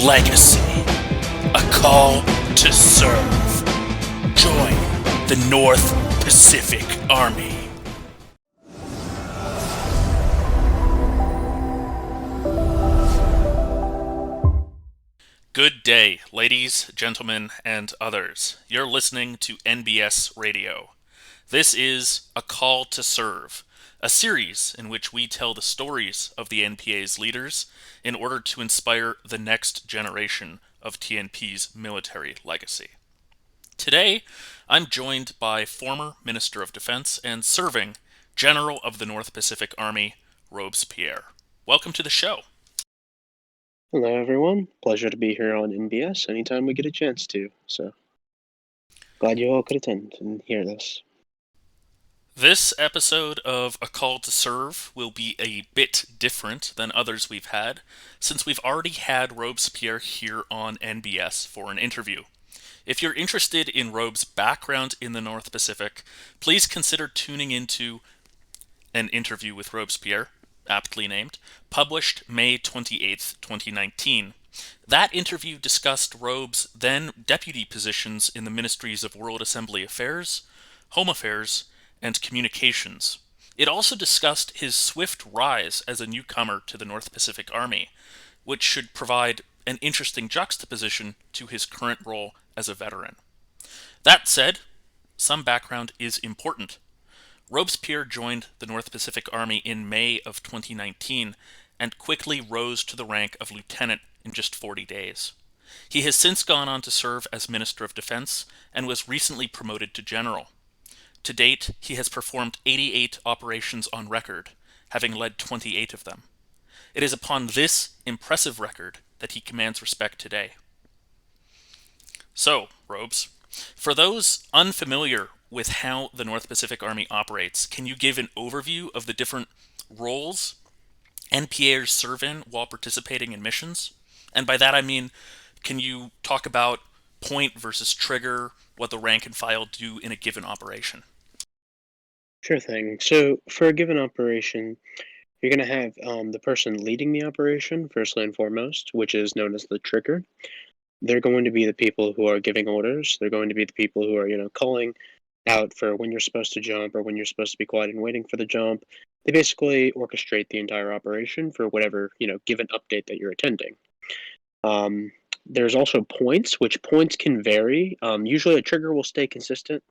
Legacy. A call to serve. Join the North Pacific Army. Good day, ladies, gentlemen, and others. You're listening to NBS Radio. This is A Call to Serve, a series in which we tell the stories of the NPA's leaders in order to inspire the next generation of TNP's military legacy. Today, I'm joined by former Minister of Defense and serving General of the North Pacific Army, Robespierre. Welcome to the show. Hello, everyone. Pleasure to be here on NBS anytime we get a chance to. So, glad you all could attend and hear this. This episode of A Call to Serve will be a bit different than others we've had, since we've already had Robespierre here on NBS for an interview. If you're interested in Robe's background in the North Pacific, please consider tuning into an interview with Robespierre, aptly named, published May 28th, 2019. That interview discussed Robe's then deputy positions in the Ministries of World Assembly Affairs, Home Affairs, and Communications. It also discussed his swift rise as a newcomer to the North Pacific Army, which should provide an interesting juxtaposition to his current role as a veteran. That said, some background is important. Robespierre joined the North Pacific Army in May of 2019 and quickly rose to the rank of lieutenant in just 40 days. He has since gone on to serve as Minister of Defense and was recently promoted to general. To date, he has performed 88 operations on record, having led 28 of them. It is upon this impressive record that he commands respect today. So, Robes, for those unfamiliar with how the North Pacific Army operates, can you give an overview of the different roles NPAers serve in while participating in missions? And by that I mean, can you talk about point versus trigger, what the rank and file do in a given operation? Sure thing. So, for a given operation, you're going to have the person leading the operation, firstly and foremost, which is known as the trigger. They're going to be the people who are giving orders. They're going to be the people who are, calling out for when you're supposed to jump or when you're supposed to be quiet and waiting for the jump. They basically orchestrate the entire operation for whatever, given update that you're attending. Um, there's also points, which points can vary. Usually a trigger will stay consistent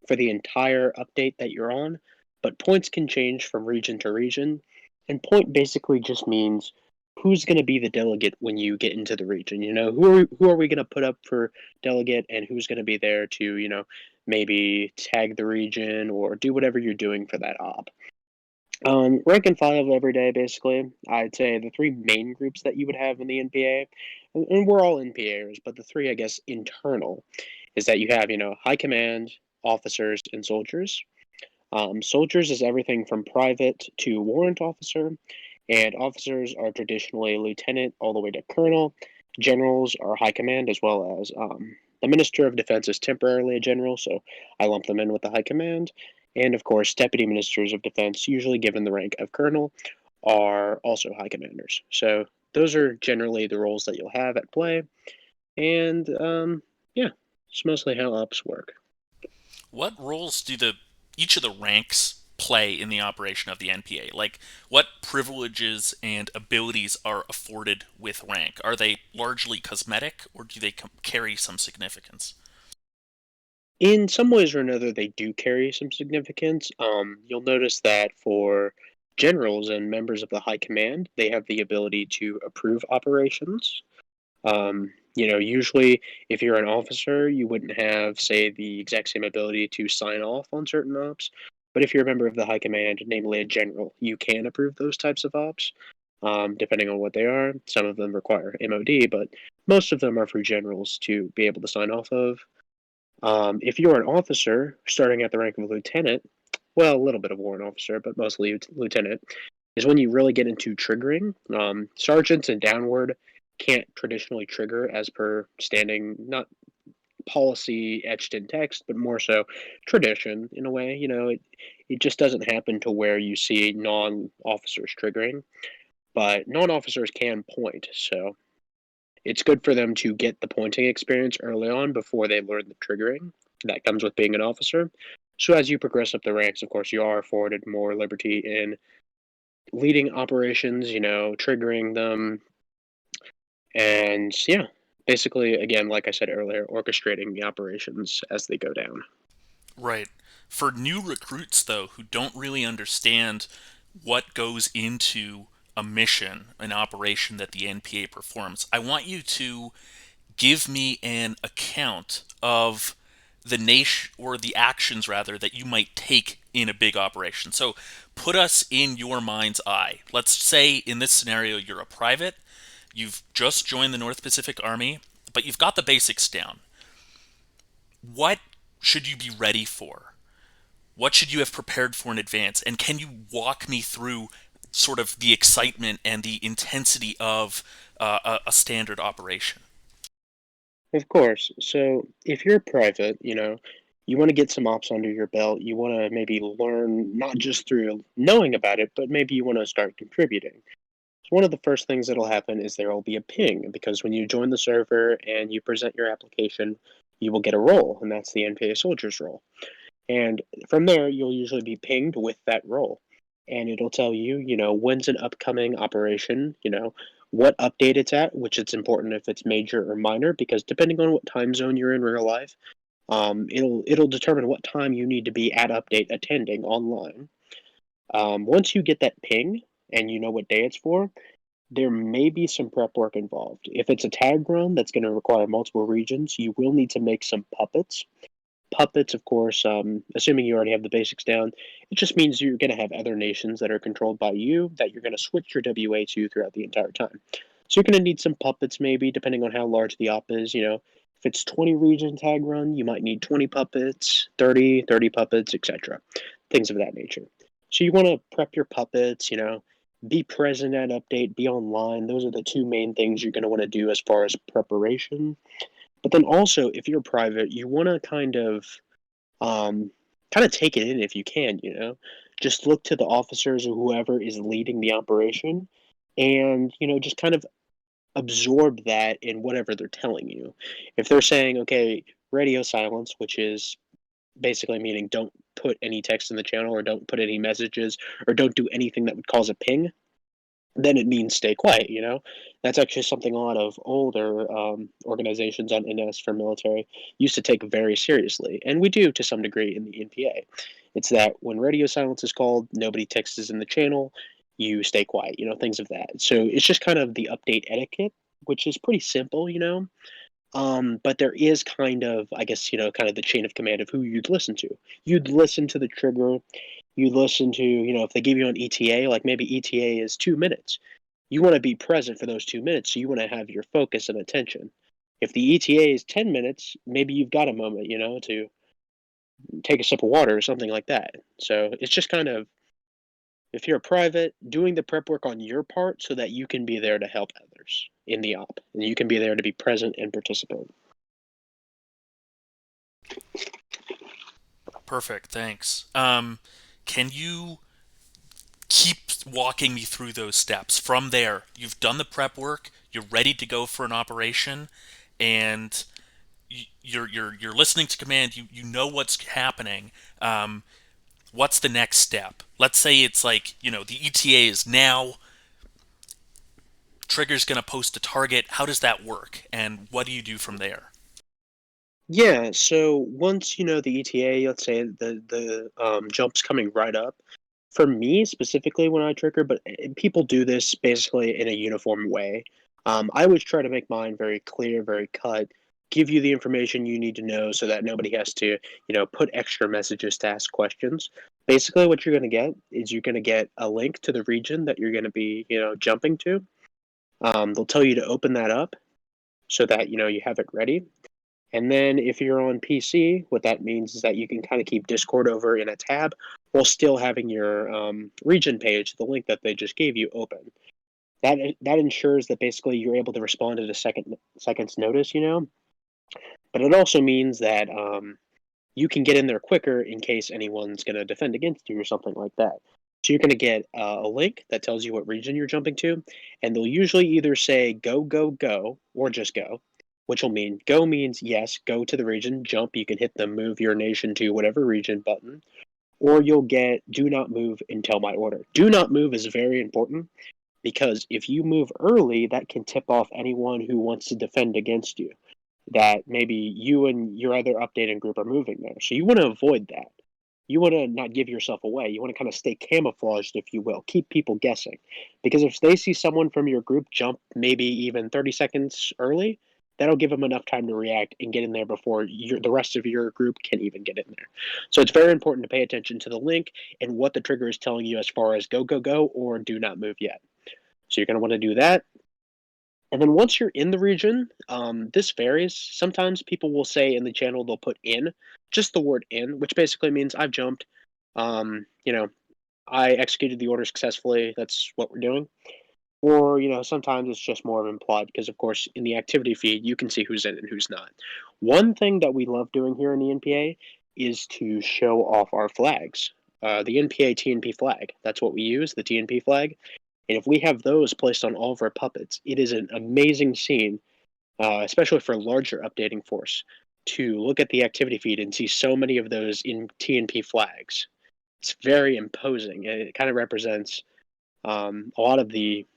for the entire update that you're on, but points can change from region to region. And point basically just means who's going to be the delegate when you get into the region. Who are we going to put up for delegate, and who's going to be there to maybe tag the region or do whatever you're doing for that op. Rank and file every day, basically. I'd say the three main groups that you would have in the NPA, and we're all NPAers, but the three, I guess, internal, is that you have, high command, officers, and soldiers. Soldiers is everything from private to warrant officer, and officers are traditionally lieutenant all the way to colonel. Generals are high command, as well as the Minister of Defense is temporarily a general, so I lump them in with the high command. And of course, deputy ministers of defense, usually given the rank of colonel, are also high commanders. So those are generally the roles that you'll have at play. And yeah, it's mostly how ops work. What roles do each of the ranks play in the operation of the NPA? Like, what privileges and abilities are afforded with rank? Are they largely cosmetic, or do they carry some significance? In some ways or another, they do carry some significance. You'll notice that for generals and members of the high command, they have the ability to approve operations. Usually if you're an officer, you wouldn't have, say, the exact same ability to sign off on certain ops. But if you're a member of the high command, namely a general, you can approve those types of ops, depending on what they are. Some of them require MOD, but most of them are for generals to be able to sign off of. If you're an officer, starting at the rank of lieutenant, well, a little bit of warrant officer, but mostly lieutenant, is when you really get into triggering. Sergeants and downward can't traditionally trigger as per standing, not policy etched in text, but more so tradition in a way. It just doesn't happen to where you see non officers triggering, but non officers can point. So it's good for them to get the pointing experience early on before they learn the triggering that comes with being an officer. So as you progress up the ranks, of course, you are afforded more liberty in leading operations, triggering them, and yeah, basically, again, like I said earlier, orchestrating the operations as they go down. Right. For new recruits, though, who don't really understand what goes into a mission, an operation that the NPA performs, I want you to give me an account of the nation or the actions rather that you might take in a big operation. So put us in your mind's eye. Let's say in this scenario you're a private, you've just joined the North Pacific Army, but you've got the basics down. What should you be ready for? What should you have prepared for in advance? And can you walk me through sort of the excitement and the intensity of a standard operation? Of course. So if you're private, you want to get some ops under your belt. You want to maybe learn not just through knowing about it, but maybe you want to start contributing. So one of the first things that'll happen is there will be a ping because when you join the server and you present your application, you will get a role, and that's the NPA soldier's role. And from there, you'll usually be pinged with that role. And it'll tell you, when's an upcoming operation, what update it's at, which it's important if it's major or minor, because depending on what time zone you're in real life, it'll determine what time you need to be at update attending online. Once you get that ping and you know what day it's for, there may be some prep work involved. If it's a tag run that's going to require multiple regions, you will need to make some puppets. Puppets, of course, assuming you already have the basics down, it just means you're going to have other nations that are controlled by you that you're going to switch your WA to throughout the entire time. So you're going to need some puppets, maybe, depending on how large the op is. If it's 20 region tag run, you might need 20 puppets, 30 puppets, etc. Things of that nature. So you want to prep your puppets, be present at update, be online. Those are the two main things you're going to want to do as far as preparation. But then also, if you're private, you want to um, kind of take it in if you can. Just look to the officers or whoever is leading the operation, and just kind of absorb that in whatever they're telling you. If they're saying, okay, radio silence, which is basically meaning don't put any text in the channel or don't put any messages or don't do anything that would cause a ping, then it means stay quiet. That's actually something a lot of older organizations on NS for military used to take very seriously, and we do to some degree in the NPA. It's that when radio silence is called, nobody texts in the channel, you stay quiet, things of that. So it's just kind of the update etiquette, which is pretty simple, but there is kind of, I guess, kind of the chain of command of who you'd listen to. You'd listen to the trigger. You'd listen to, if they give you an ETA, like maybe ETA is 2 minutes. You want to be present for those 2 minutes, so you want to have your focus and attention. If the ETA is 10 minutes, maybe you've got a moment, to take a sip of water or something like that. So it's just kind of, if you're a private, doing the prep work on your part so that you can be there to help others in the op, and you can be there to be present and participate. Perfect, thanks. Can you keep walking me through those steps? From there, you've done the prep work, you're ready to go for an operation, and you're listening to command. You know what's happening. What's the next step? Let's say it's like the ETA is now. Trigger's going to post a target. How does that work? And what do you do from there? Yeah, so once you know the ETA, let's say the jump's coming right up. For me specifically, when I trigger, but people do this basically in a uniform way. I always try to make mine very clear, very cut, give you the information you need to know, so that nobody has to, put extra messages to ask questions. Basically, what you're going to get is you're going to get a link to the region that you're going to be, jumping to. They'll tell you to open that up so that you have it ready. And then if you're on PC, what that means is that you can kind of keep Discord over in a tab while still having your region page, the link that they just gave you, open. That ensures that basically you're able to respond at a second's notice, But it also means that you can get in there quicker in case anyone's going to defend against you or something like that. So you're going to get a link that tells you what region you're jumping to, and they'll usually either say go, go, go, or just go, which will mean go means yes, go to the region, jump, you can hit the move your nation to whatever region button, or you'll get do not move until my order. Do not move is very important because if you move early, that can tip off anyone who wants to defend against you. That maybe you and your other updating group are moving there. So you want to avoid that. You want to not give yourself away. You want to kind of stay camouflaged, if you will, keep people guessing. Because if they see someone from your group jump maybe even 30 seconds early, that'll give them enough time to react and get in there before the rest of your group can even get in there. So it's very important to pay attention to the link and what the trigger is telling you as far as go, go, go, or do not move yet. So you're going to want to do that. And then once you're in the region, this varies. Sometimes people will say in the channel they'll put in, just the word in, which basically means I've jumped. You know, I executed the order successfully. That's what we're doing. Or, sometimes it's just more of implied because, of course, in the activity feed, you can see who's in and who's not. One thing that we love doing here in the NPA is to show off our flags. The NPA TNP flag, that's what we use, the TNP flag. And if we have those placed on all of our puppets, it is an amazing scene, especially for larger updating force, to look at the activity feed and see so many of those in TNP flags. It's very imposing. It kind of represents a lot of the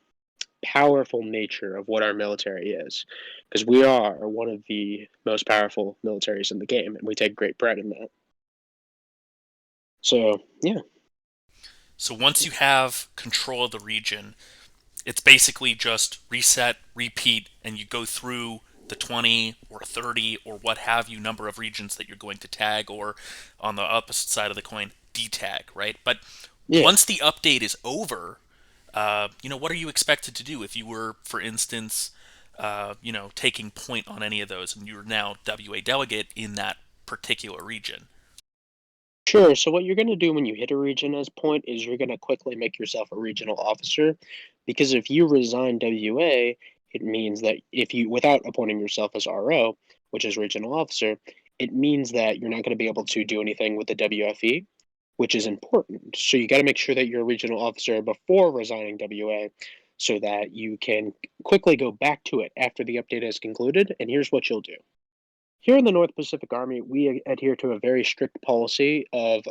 powerful nature of what our military is, because we are one of the most powerful militaries in the game, and we take great pride in that. So, yeah. So once you have control of the region, it's basically just reset, repeat, and you go through the 20 or 30 or what have you number of regions that you're going to tag, or on the opposite side of the coin, detag, right? But Yeah. once the update is over, what are you expected to do if you were, for instance, taking point on any of those and you're now WA delegate in that particular region? Sure. So what you're going to do when you hit a region as point is you're going to quickly make yourself a regional officer, because if you resign WA, it means that if you, without appointing yourself as RO, which is regional officer, it means that you're not going to be able to do anything with the WFE, which is important. So you got to make sure that you're a regional officer before resigning WA so that you can quickly go back to it after the update has concluded. And here's what you'll do. Here in the North Pacific Army, we adhere to a very strict policy of,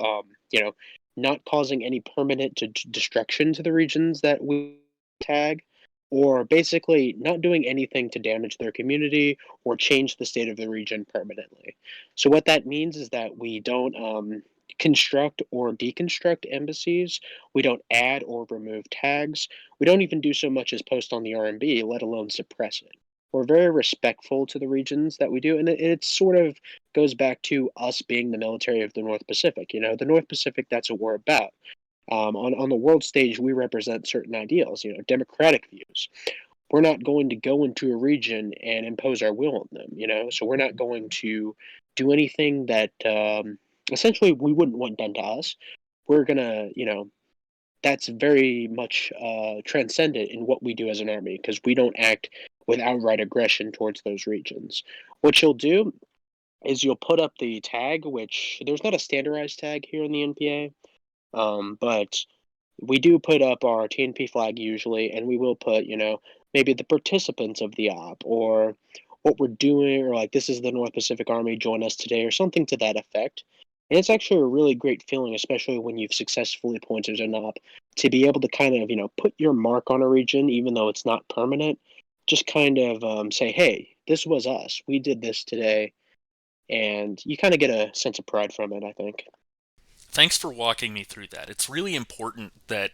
not causing any permanent destruction to the regions that we tag, or basically not doing anything to damage their community or change the state of the region permanently. So what that means is that we don't construct or deconstruct embassies. We don't add or remove tags. We don't even do so much as post on the RMB, let alone suppress it. We're very respectful to the regions that we do, and it sort of goes back to us being the military of the North Pacific. The North Pacific, that's what we're about. On the world stage, we represent certain ideals, democratic views. We're not going to go into a region and impose our will on them, so we're not going to do anything that essentially we wouldn't want done to us. We're going to, that's very much transcendent in what we do as an army because we don't act with outright aggression towards those regions. What you'll do is you'll put up the tag, which there's not a standardized tag here in the NPA, but we do put up our TNP flag usually, and we will put, maybe the participants of the op or what we're doing, or like this is the North Pacific Army, join us today, or something to that effect. And it's actually a really great feeling, especially when you've successfully pointed an op, to be able to kind of, put your mark on a region, even though it's not permanent. Just kind of say, hey, this was us. We did this today. And you kind of get a sense of pride from it, I think. Thanks for walking me through that. It's really important that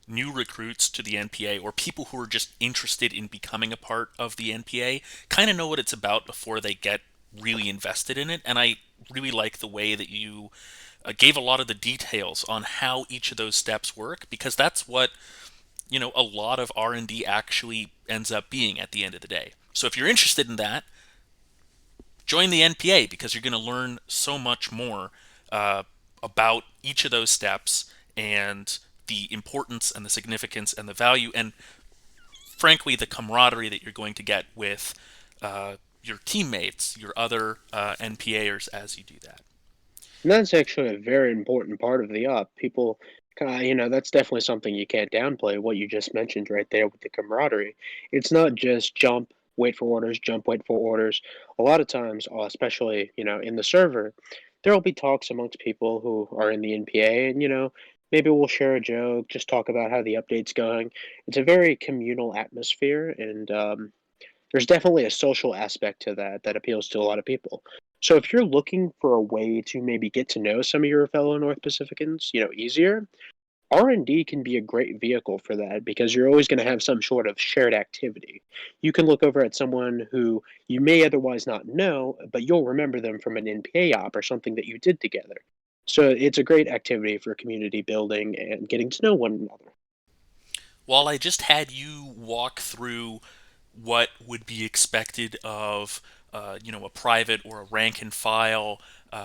new recruits to the NPA, or people who are just interested in becoming a part of the NPA, kind of know what it's about before they get really invested in it. And I really like the way that you gave a lot of the details on how each of those steps work, because that's what a lot of R&D actually ends up being at the end of the day. So if you're interested in that, join the NPA, because you're going to learn so much more uh, about each of those steps and the importance and the significance and the value and, frankly, the camaraderie that you're going to get with your teammates, your other NPAers as you do that. And that's actually a very important part of the op. People That's definitely something you can't downplay, what you just mentioned right there with the camaraderie. It's not just jump, wait for orders, jump, wait for orders. A lot of times, especially, in the server, there will be talks amongst people who are in the NPA, and, maybe we'll share a joke, just talk about how the update's going. It's a very communal atmosphere, and there's definitely a social aspect to that that appeals to a lot of people. So if you're looking for a way to maybe get to know some of your fellow North Pacificans, easier, R&D can be a great vehicle for that because you're always going to have some sort of shared activity. You can look over at someone who you may otherwise not know, but you'll remember them from an NPA op or something that you did together. So it's a great activity for community building and getting to know one another. While I just had you walk through what would be expected of a private or a rank and file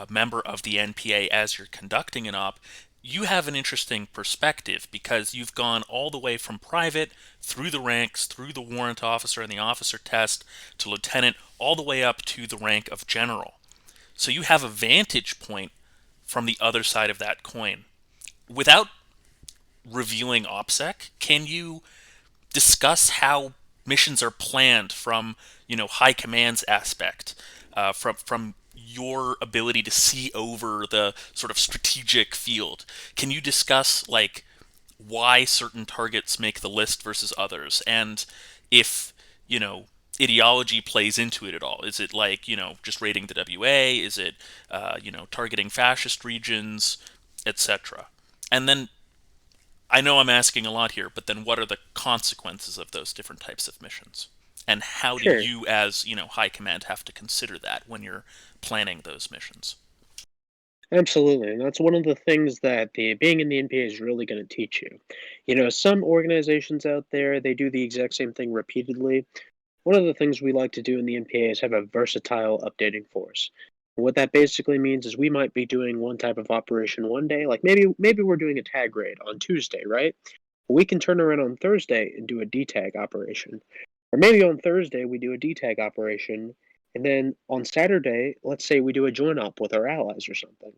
member of the NPA as you're conducting an op, you have an interesting perspective because you've gone all the way from private through the ranks, through the warrant officer and the officer test to lieutenant, all the way up to the rank of general. So you have a vantage point from the other side of that coin. Without revealing OPSEC, can you discuss how missions are planned from high command's aspect, from your ability to see over the sort of strategic field? Can you discuss like why certain targets make the list versus others, and if ideology plays into it at all? Is it like just raiding the WA? Is it targeting fascist regions, etc.? And then I know I'm asking a lot here, but then what are the consequences of those different types of missions? And how do Sure. you, as high command, have to consider that when you're planning those missions? Absolutely, and that's one of the things that the being in the NPA is really going to teach you. Some organizations out there, they do the exact same thing repeatedly. One of the things we like to do in the NPA is have a versatile updating force. What that basically means is we might be doing one type of operation one day, like maybe we're doing a tag raid on Tuesday, right? We can turn around on Thursday and do a DTAG operation. Or maybe on Thursday we do a DTAG operation, and then on Saturday, let's say we do a join op with our allies or something.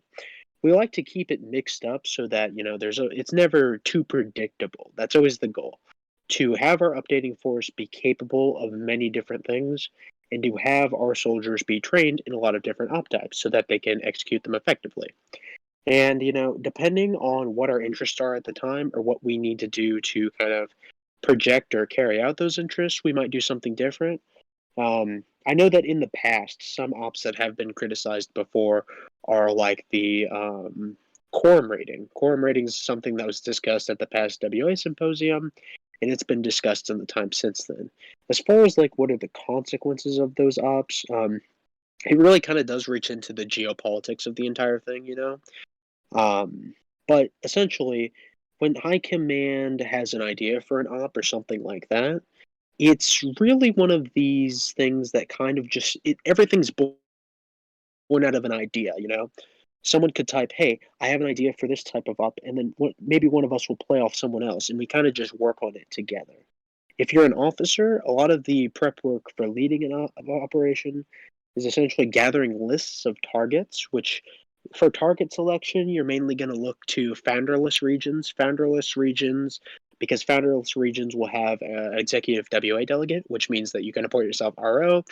We like to keep it mixed up so that, it's never too predictable. That's always the goal. To have our updating force be capable of many different things and to have our soldiers be trained in a lot of different op types so that they can execute them effectively. And, depending on what our interests are at the time or what we need to do to kind of project or carry out those interests, we might do something different. I know that in the past, some ops that have been criticized before are like the quorum rating. Quorum rating is something that was discussed at the past WA symposium, and it's been discussed in the time since then. As far as like what are the consequences of those ops, it really kind of does reach into the geopolitics of the entire thing. Um, but essentially, when high command has an idea for an op or something like that, it's really one of these things that kind of everything's born out of an idea. Someone could type, "Hey, I have an idea for this type of op," and then maybe one of us will play off someone else, and we kind of just work on it together. If you're an officer, a lot of the prep work for leading an operation is essentially gathering lists of targets, which for target selection, you're mainly going to look to founderless regions. Founderless regions, because founderless regions will have an executive WA delegate, which means that you can appoint yourself RO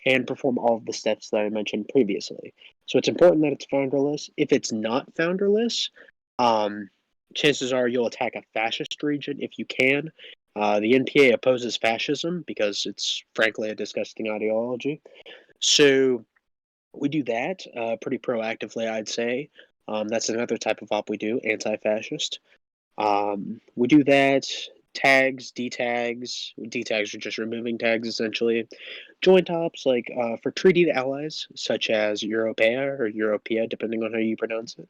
and perform all of the steps that I mentioned previously. So it's important that it's founderless. If it's not founderless, um, chances are you'll attack a fascist region if you can. The NPA opposes fascism because it's frankly a disgusting ideology. So we do that pretty proactively, I'd say. That's another type of op we do, anti-fascist. We do that. Tags, D-tags. D-tags are just removing tags, essentially. Joint ops, like for treated allies, such as Europea or Europea, depending on how you pronounce it.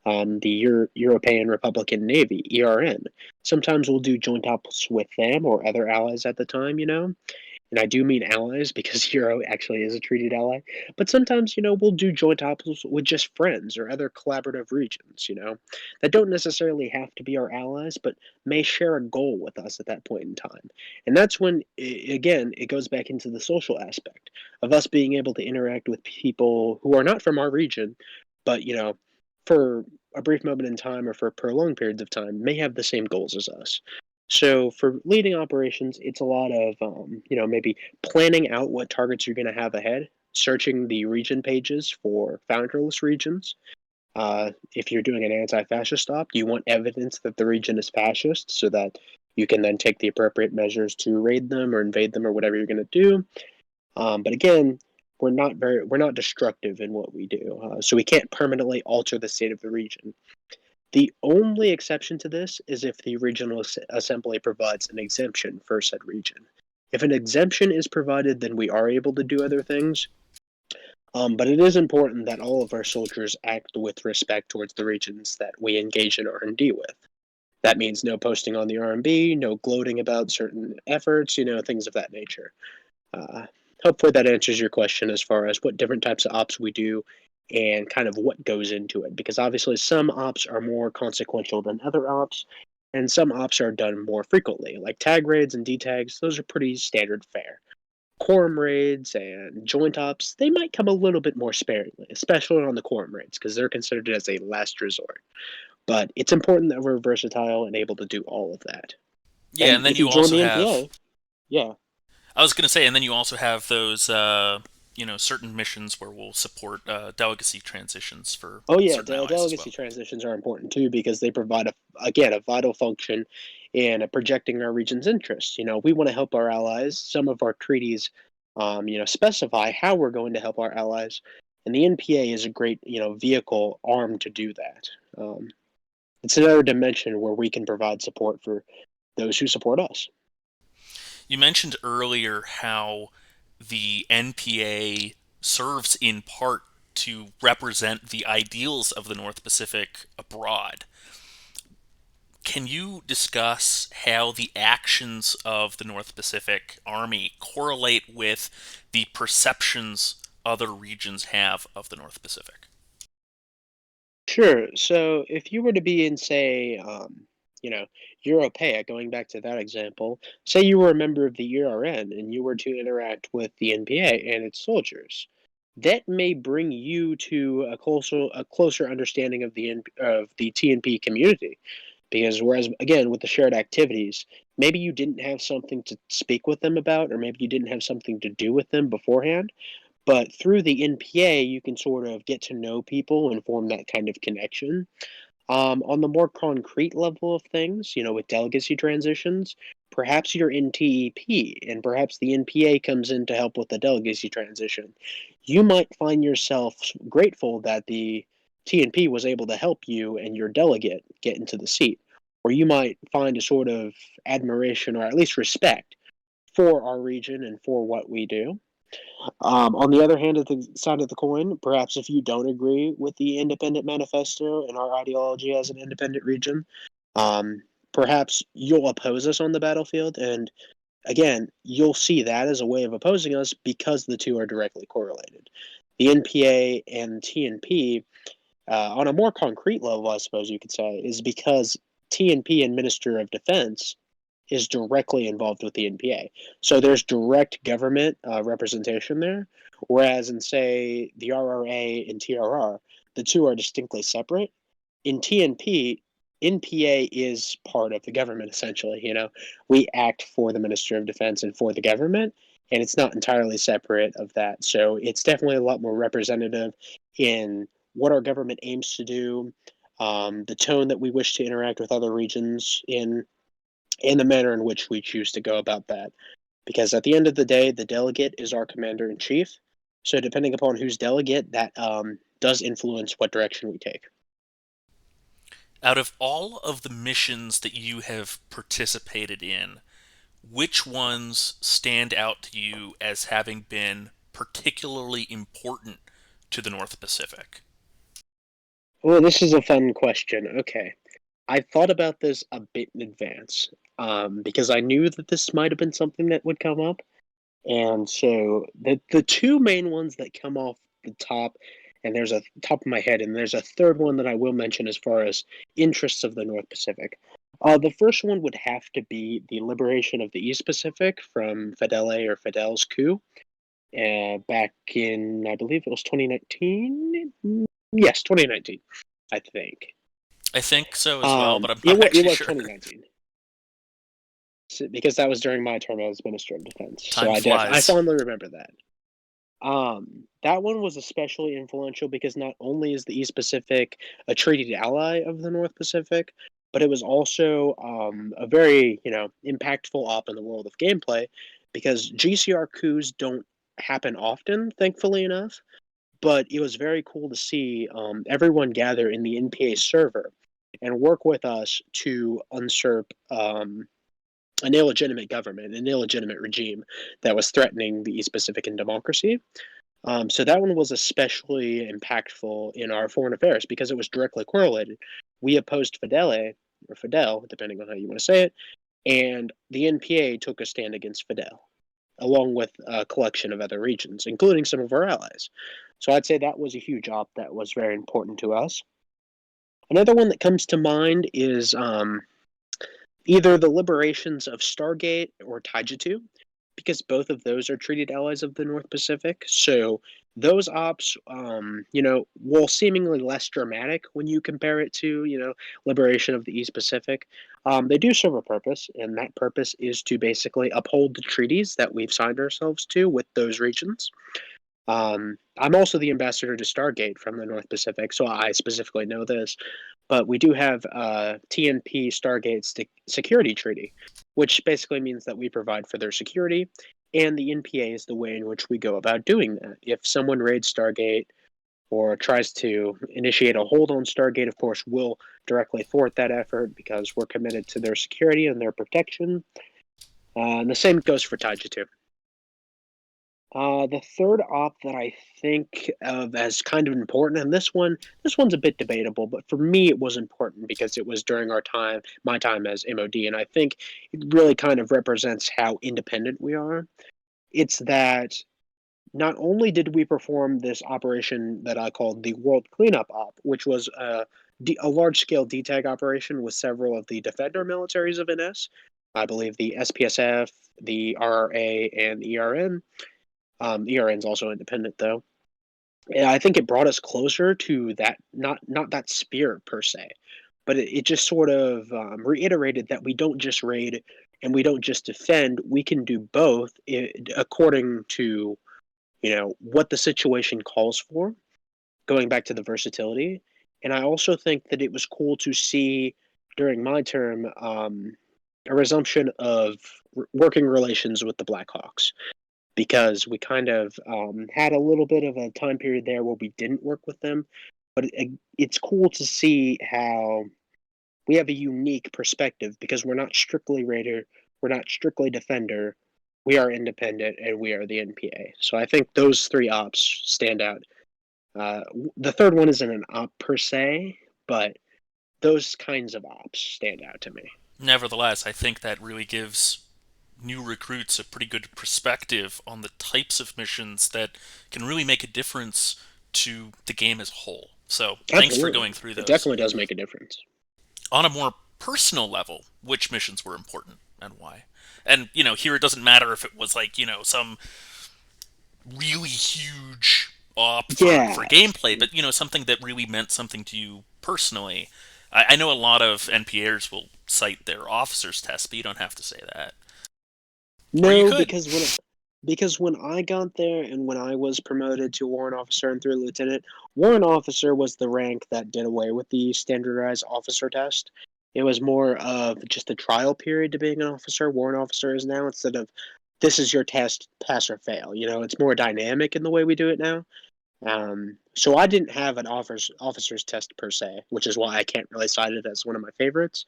The European Republican Navy, ERN. Sometimes we'll do joint ops with them or other allies at the time. And I do mean allies because Euro actually is a treated ally. But sometimes, we'll do joint ops with just friends or other collaborative regions, that don't necessarily have to be our allies, but may share a goal with us at that point in time. And that's when, again, it goes back into the social aspect of us being able to interact with people who are not from our region, but, for a brief moment in time or for prolonged periods of time may have the same goals as us. So for leading operations, it's a lot of maybe planning out what targets you're going to have ahead, searching the region pages for founderless regions. If you're doing an anti-fascist stop, you want evidence that the region is fascist so that you can then take the appropriate measures to raid them or invade them or whatever you're going to do. But again, we're not destructive in what we do, so we can't permanently alter the state of the region. The only exception to this is if the regional assembly provides an exemption for said region. If an exemption is provided, then we are able to do other things. But it is important that all of our soldiers act with respect towards the regions that we engage in R&D with. That means no posting on the RMB, no gloating about certain efforts, things of that nature. Uh, Hopefully that answers your question as far as what different types of ops we do and kind of what goes into it. Because obviously some ops are more consequential than other ops, and some ops are done more frequently, like tag raids and D-tags. Those are pretty standard fare. Quorum raids and joint ops, they might come a little bit more sparingly, especially on the quorum raids, because they're considered as a last resort. But it's important that we're versatile and able to do all of that. Yeah, And and then if you you join also the have. NPA, yeah. I was going to say, and then you also have those, certain missions where we'll support delegacy transitions for Oh yeah, certain allies as delegacy well. transitions are important too because they provide a vital function in projecting our region's interests. We want to help our allies. Some of our treaties, specify how we're going to help our allies, and the NPA is a great vehicle arm to do that. Um, it's another dimension where we can provide support for those who support us. You mentioned earlier how the NPA serves in part to represent the ideals of the North Pacific abroad. Can you discuss how the actions of the North Pacific Army correlate with the perceptions other regions have of the North Pacific? Sure. So if you were to be in, say, you know, Europea, going back to that example, say you were a member of the ERN and you were to interact with the NPA and its soldiers, that may bring you to a closer understanding of the TNP community. Because whereas again with the shared activities, maybe you didn't have something to speak with them about, or maybe you didn't have something to do with them beforehand, but through the NPA, you can sort of get to know people and form that kind of connection. On the more concrete level of things, with delegacy transitions, perhaps you're in TEP and perhaps the NPA comes in to help with the delegacy transition. You might find yourself grateful that the TNP was able to help you and your delegate get into the seat. Or you might find a sort of admiration or at least respect for our region and for what we do. On the other hand of the side of the coin, perhaps if you don't agree with the independent manifesto and our ideology as an independent region, um, perhaps you'll oppose us on the battlefield. And again, you'll see that as a way of opposing us because the two are directly correlated. The NPA and TNP, on a more concrete level, I suppose you could say, is because TNP and Minister of Defense is directly involved with the NPA. So there's direct government representation there, whereas in, say, the RRA and TRR, the two are distinctly separate. In TNP, NPA is part of the government essentially. We act for the Minister of Defense and for the government, and it's not entirely separate of that. So it's definitely a lot more representative in what our government aims to do, the tone that we wish to interact with other regions in, and the manner in which we choose to go about that. Because at the end of the day, the delegate is our commander in chief. So depending upon who's delegate, that does influence what direction we take. Out of all of the missions that you have participated in, which ones stand out to you as having been particularly important to the North Pacific? Well, this is a fun question. Okay. I thought about this a bit in advance because I knew that this might have been something that would come up. And so the two main ones that come off the top, and there's a top of my head, and there's a third one that I will mention as far as interests of the North Pacific. The first one would have to be the liberation of the East Pacific from Fidel's coup back in, I believe it was 2019. Yes, 2019, I think. I think so as well, but I'm It not was it actually was sure. 2019. Because that was during my term as Minister of Defense. So Time I flies. fondly remember that. That one was especially influential because not only is the East Pacific a treated ally of the North Pacific, but it was also a very impactful op in the world of gameplay because GCR coups don't happen often, thankfully enough. But it was very cool to see everyone gather in the NPA server and work with us to usurp an illegitimate government, an illegitimate regime that was threatening the East Pacific and democracy. So that one was especially impactful in our foreign affairs because it was directly correlated. We opposed Fidel, depending on how you want to say it, and the NPA took a stand against Fidel, along with a collection of other regions, including some of our allies. So I'd say that was a huge op that was very important to us. Another one that comes to mind is either the liberations of Stargate or Taijutsu, because both of those are treated allies of the North Pacific. So those ops, while seemingly less dramatic when you compare it to, liberation of the East Pacific, they do serve a purpose, and that purpose is to basically uphold the treaties that we've signed ourselves to with those regions. I'm also the ambassador to Stargate from the North Pacific, so I specifically know this. But we do have TNP Stargate Security Treaty, which basically means that we provide for their security, and the NPA is the way in which we go about doing that. If someone raids Stargate or tries to initiate a hold on Stargate, of course, we'll directly thwart that effort because we're committed to their security and their protection. And the same goes for Taijutsu. The third op that I think of as kind of important, and this one's a bit debatable, but for me it was important because it was during my time as MOD, and I think it really kind of represents how independent we are. It's that not only did we perform this operation that I called the World Cleanup Op, which was a large-scale DTAG operation with several of the defender militaries of NS, I believe the SPSF, the RRA, and the ERN. ERN's also independent though. And I think it brought us closer to that, not that spirit per se, but it just sort of reiterated that we don't just raid and we don't just defend. We can do both according to what the situation calls for. Going back to the versatility, and I also think that it was cool to see during my term a resumption of working relations with the Blackhawks because we kind of had a little bit of a time period there where we didn't work with them. But it's cool to see how we have a unique perspective because we're not strictly Raider, we're not strictly Defender, we are independent, and we are the NPA. So I think those three ops stand out. Uh, the third one isn't an op per se, but those kinds of ops stand out to me. Nevertheless, I think that really gives new recruits a pretty good perspective on the types of missions that can really make a difference to the game as a whole. So, thanks for Absolutely. going through It those. definitely does make a difference. On a more personal level, which missions were important and why? And, here it doesn't matter if it was like, some really huge op for Yeah. gameplay, but, something that really meant something to you personally. I know a lot of NPAers will cite their officer's test, but you don't have to say that. Or you No, could. because when I got there and when I was promoted to warrant officer and through lieutenant, warrant officer was the rank that did away with the standardized officer test. It was more of just a trial period to being an officer. Warrant officer is now instead of this is your test, pass or fail. It's more dynamic in the way we do it now. So I didn't have an officer's test per se, which is why I can't really cite it as one of my favorites.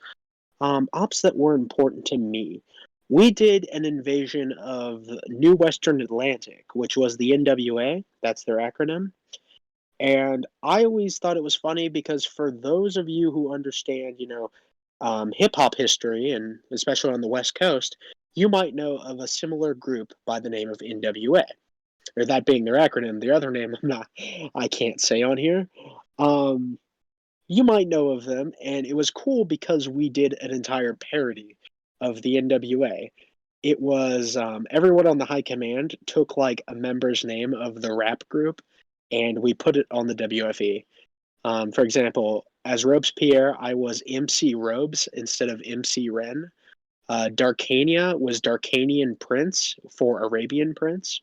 Ops that were important to me. We did an invasion of New Western Atlantic, which was the NWA. That's their acronym. And I always thought it was funny because for those of you who understand, hip hop history, and especially on the West Coast, you might know of a similar group by the name of NWA, or that being their acronym. The other name I can't say on here. Um, you might know of them, and it was cool because we did an entire parody of the NWA. It was everyone on the high command took like a member's name of the rap group, and we put it on the WFE. For example, As Robespierre, I was MC Robes instead of MC Ren. Darkania was Darkanian Prince for Arabian Prince.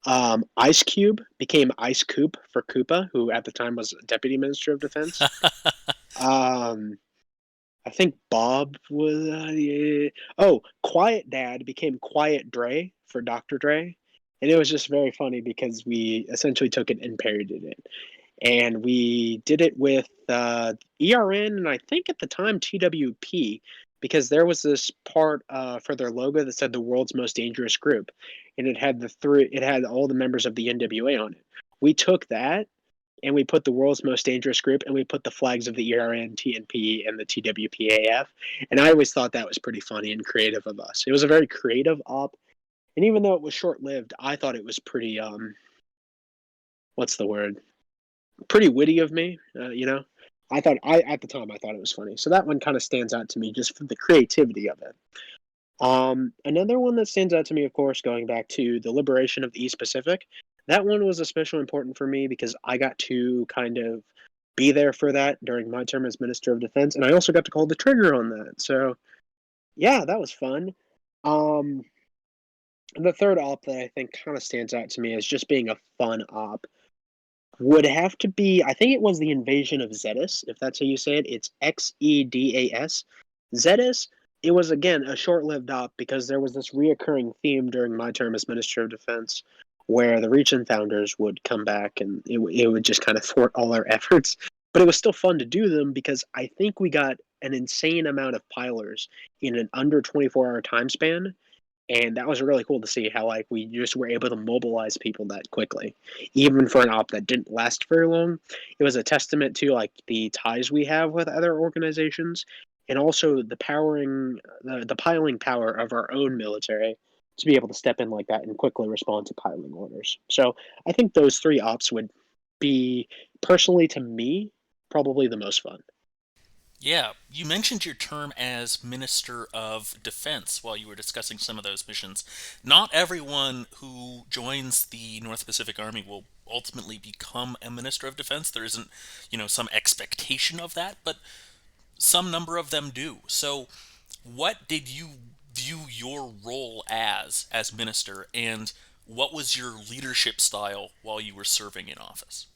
Ice Cube became Ice Coop for Koopa, who at the time was Deputy Minister of Defense. Um, I think Bob was. Yeah. Oh, Quiet Dad became Quiet Dre for Dr. Dre. And it was just very funny because we essentially took it and parodied it. And we did it with ERN and I think at the time TWP because there was this part for their logo that said the world's most dangerous group, and it had all the members of the NWA on it. We took that and we put the world's most dangerous group and we put the flags of the ERN, TNP, and the TWPAF. And I always thought that was pretty funny and creative of us. It was a very creative op, and even though it was short lived, I thought it was pretty what's the word? Pretty witty of me, I thought I at the time I thought it was funny. So that one kind of stands out to me just for the creativity of it. Another one that stands out to me, of course, going back to the liberation of the East Pacific, that one was especially important for me because I got to kind of be there for that during my term as Minister of Defense, and I also got to call the trigger on that. So yeah, that was fun. Um, the third op that I think kind of stands out to me as just being a fun op would have to be, I think it was the invasion of Zedis, if that's how you say it. It's Xedas. Zedis, it was again a short lived op because there was this reoccurring theme during my term as Minister of Defense where the region founders would come back and it would just kind of thwart all our efforts. But it was still fun to do them because I think we got an insane amount of pilers in an under 24-hour time span, and that was really cool to see how like we just were able to mobilize people that quickly, even for an op that didn't last very long. It was a testament to like the ties we have with other organizations, and also the piling power of our own military to be able to step in like that and quickly respond to piling orders. So I think those three ops would be, personally to me, probably the most fun. Yeah, you mentioned your term as Minister of Defense while you were discussing some of those missions. Not everyone who joins the North Pacific Army will ultimately become a Minister of Defense. There isn't, some expectation of that, but some number of them do. So, what did you view your role as minister, and what was your leadership style while you were serving in office?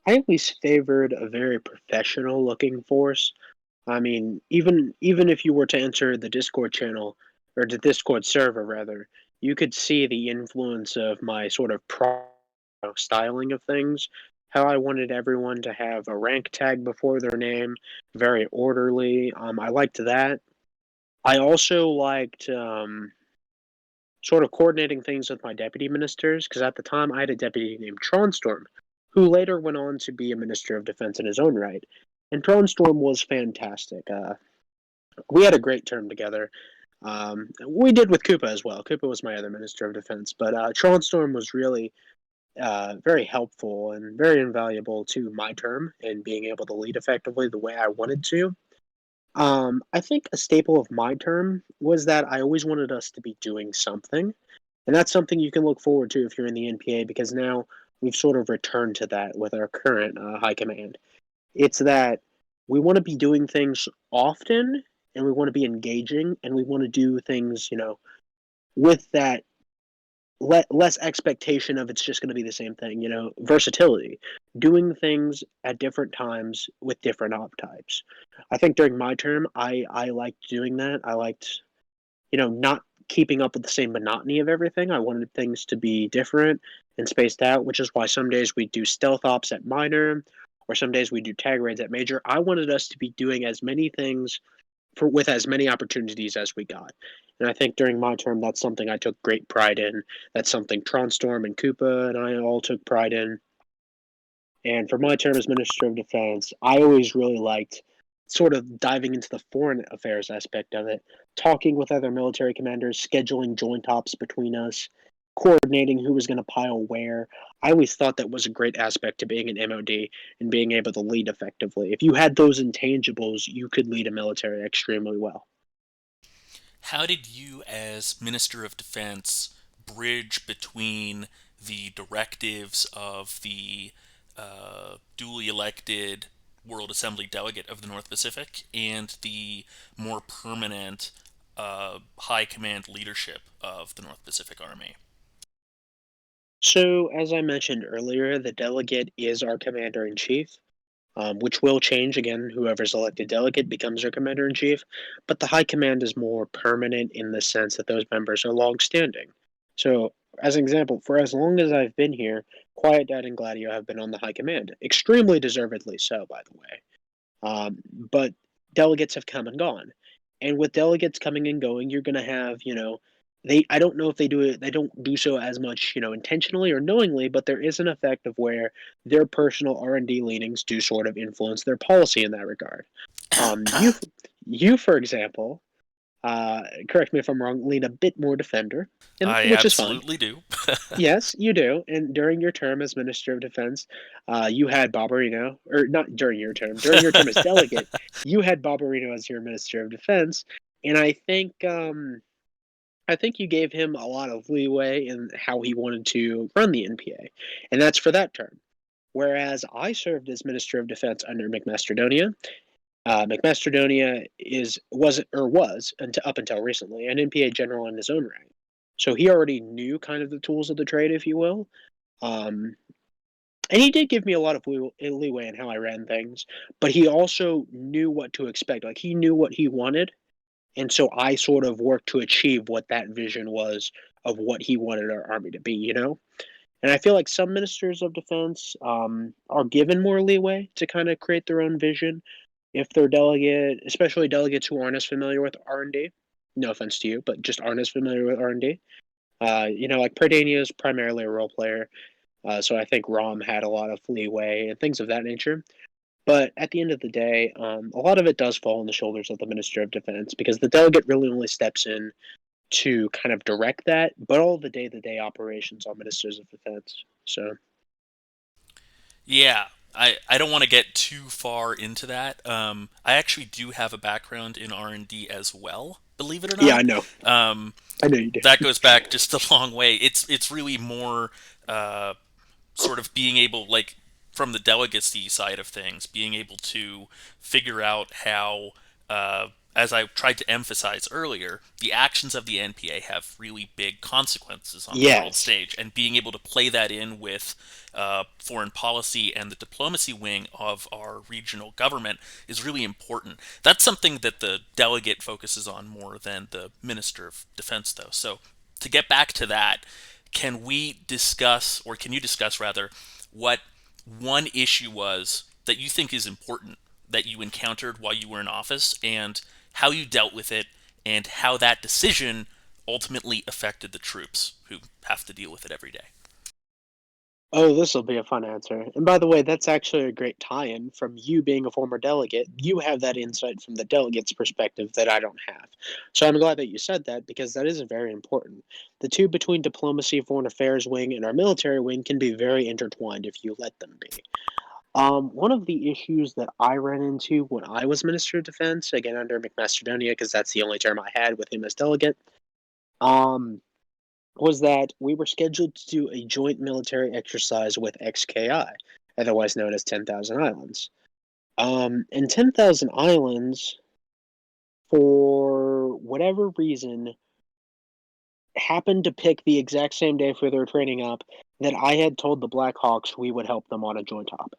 I always favored a very professional looking force. I mean, even if you were to enter the Discord channel or the Discord server rather, you could see the influence of my sort of styling of things. How I wanted everyone to have a rank tag before their name, very orderly. I liked that. I also liked sort of coordinating things with my deputy ministers because at the time I had a deputy named Tronstorm, who later went on to be a minister of defense in his own right. And Tronstorm was fantastic. We had a great term together. We did with Koopa as well. Koopa was my other Minister of Defense, but Tronstorm was really very helpful and very invaluable to my term and being able to lead effectively the way I wanted to. I think a staple of my term was that I always wanted us to be doing something, and that's something you can look forward to if you're in the NPA because now we've sort of returned to that with our current high command. It's that we want to be doing things often and we want to be engaging and we want to do things, with that less expectation of it's just going to be the same thing, versatility, doing things at different times with different op types. I think during my term, I liked doing that. I liked, not keeping up with the same monotony of everything. I wanted things to be different and spaced out, which is why some days we do stealth ops at minor, or some days we do tag raids at major. I wanted us to be doing as many things with as many opportunities as we got. And I think during my term, that's something I took great pride in. That's something Tronstorm and Koopa and I all took pride in. And for my term as Minister of Defense, I always really liked sort of diving into the foreign affairs aspect of it, talking with other military commanders, scheduling joint ops between us, coordinating who was going to pile where. I always thought that was a great aspect to being an MOD and being able to lead effectively. If you had those intangibles, you could lead a military extremely well. How did you, as Minister of Defense, bridge between the directives of the duly elected World Assembly delegate of the North Pacific and the more permanent high command leadership of the North Pacific Army. So, as I mentioned earlier, the delegate is our commander in chief, which will change again. Whoever's elected delegate becomes our commander in chief, but the high command is more permanent in the sense that those members are long standing. So, as an example, for as long as I've been here, Quiet Dad and Gladio have been on the high command, extremely deservedly so, by the way. But delegates have come and gone, and with delegates coming and going, you're going to have, they. I don't know if they do it. They don't do so as much, intentionally or knowingly, but there is an effect of where their personal R&D leanings do sort of influence their policy in that regard. You, you, for example, correct me if I'm wrong, lean a bit more defender, and I which is fine. absolutely do. Yes, you do. And during your term as Minister of Defense, you had Barbarino, or not during your term as delegate, you had Barbarino as your Minister of Defense, and I think you gave him a lot of leeway in how he wanted to run the NPA, and that's for that term. Whereas I served as Minister of Defense under McMasterdonia. McMasterdonia was until up until recently an NPA general in his own right. So he already knew kind of the tools of the trade, if you will. Um, and he did give me a lot of leeway in how I ran things, but he also knew what to expect. Like he knew what he wanted, and so I sort of worked to achieve what that vision was of what he wanted our army to be. And I feel like some ministers of defense are given more leeway to kind of create their own vision if they're delegate, especially delegates who aren't as familiar with R&D. No offense to you, but just aren't as familiar with R&D. Like Pradania is primarily a role player, so I think Rom had a lot of leeway and things of that nature. But at the end of the day, a lot of it does fall on the shoulders of the Minister of Defense because the delegate really only steps in to kind of direct that, but all the day-to-day operations are Ministers of Defense. So Yeah, I don't want to get too far into that. I actually do have a background in R&D as well, believe it or yeah, not. Um, I know you do. that goes back just a long way. It's really more sort of being able, like, from the delegacy side of things, being able to figure out how, as I tried to emphasize earlier, the actions of the NPA have really big consequences on the world Yes. stage, and being able to play that in with foreign policy and the diplomacy wing of our regional government is really important. That's something that the delegate focuses on more than the Minister of Defense, though. So, to get back to that, can we discuss, or can you discuss rather, what one issue was that you think is important that you encountered while you were in office and how you dealt with it and how that decision ultimately affected the troops who have to deal with it every day? Oh, this will be a fun answer. And by the way, that's actually a great tie-in from you being a former delegate. You have that insight from the delegate's perspective that I don't have. So I'm glad that you said that because that is very important. The two between diplomacy, foreign affairs wing, and our military wing can be very intertwined if you let them be. One of the issues that I ran into when I was Minister of Defense, again under McMasterdonia, because that's the only term I had with him as delegate, um, was that we were scheduled to do a joint military exercise with XKI, otherwise known as 10,000 Islands. And 10,000 Islands, for whatever reason, happened to pick the exact same day for their training up that I had told the Blackhawks we would help them on a joint op.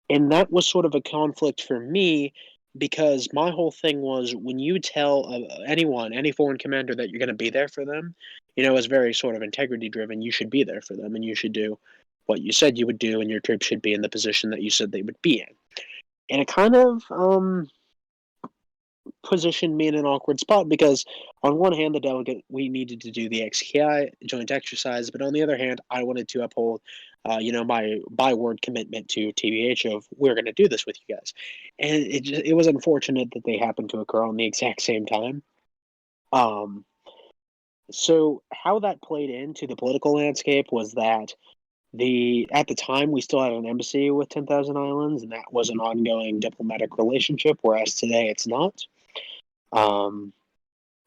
And that was sort of a conflict for me because my whole thing was when you tell anyone, any foreign commander that you're going to be there for them, it's very sort of integrity driven. You should be there for them and you should do what you said you would do, and your troops should be in the position that you said they would be in. And it kind of positioned me in an awkward spot because on one hand the delegate we needed to do the XKI joint exercise, but on the other hand I wanted to uphold my by word commitment to TBH of we're going to do this with you guys. And it was unfortunate that they happened to occur on the exact same time. um so how that played into the political landscape was that the at the time we still had an embassy with 10,000 Islands, and that was an ongoing diplomatic relationship, whereas today it's not. um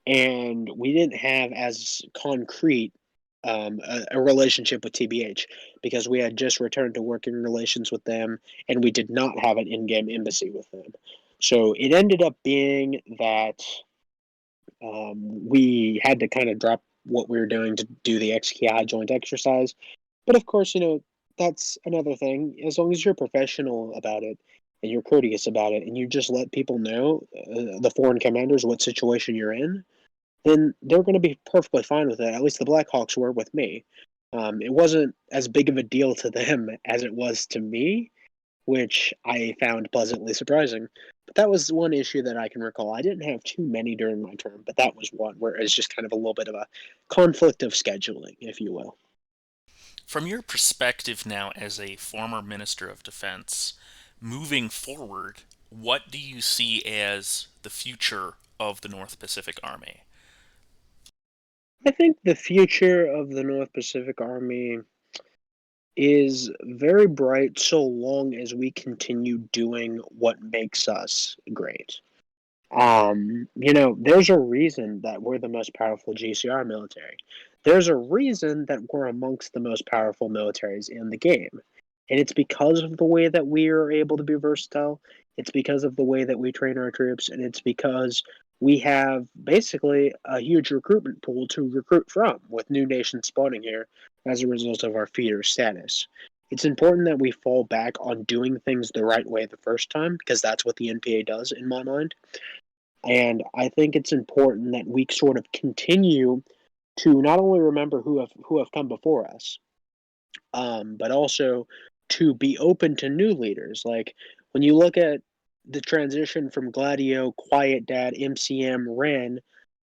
and we didn't have as concrete. a relationship with TBH because we had just returned to working relations with them, and we did not have an in-game embassy with them. So it ended up being that we had to kind of drop what we were doing to do the XKI joint exercise. But of course, that's another thing. As long as you're professional about it and you're courteous about it, and you just let people know, the foreign commanders, what situation you're in, then they're going to be perfectly fine with it. At least the Blackhawks were with me. It wasn't as big of a deal to them as it was to me, which I found pleasantly surprising. But that was one issue that I can recall. I didn't have too many during my term, but that was one where it's just kind of a little bit of a conflict of scheduling, if you will. From your perspective now as a former Minister of Defense, moving forward, what do you see as the future of the North Pacific Army? I think the future of the North Pacific Army is very bright so long as we continue doing what makes us great. There's a reason that we're the most powerful GCR military. There's a reason that we're amongst the most powerful militaries in the game. And it's because of the way that we are able to be versatile. It's because of the way that we train our troops. And it's because we have basically a huge recruitment pool to recruit from with new nations spawning here as a result of our feeder status. It's important that we fall back on doing things the right way the first time because that's what the NPA does in my mind. And I think it's important that we sort of continue to not only remember who have come before us, but also to be open to new leaders. Like when you look at the transition from Gladio, Quiet Dad, MCM, Ren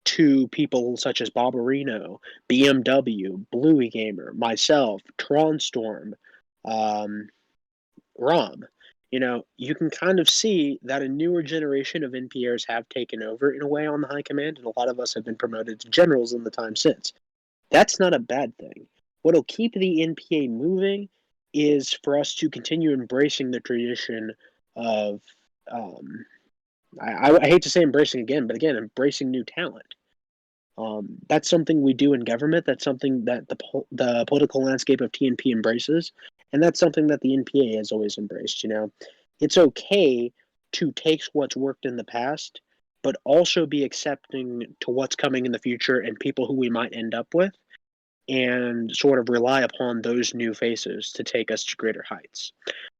to people such as Barbarino, BMW, Bluey Gamer, myself, Tron Storm, um, Rom. You can kind of see that a newer generation of NPRs have taken over in a way on the high command, and a lot of us have been promoted to generals in the time since. That's not a bad thing. What'll keep the NPA moving is for us to continue embracing the tradition of, um, I hate to say embracing again, but again, embracing new talent. That's something we do in government. That's something that the political landscape of TNP embraces, and that's something that the NPA has always embraced. It's okay to take what's worked in the past, but also be accepting to what's coming in the future and people who we might end up with, and sort of rely upon those new faces to take us to greater heights.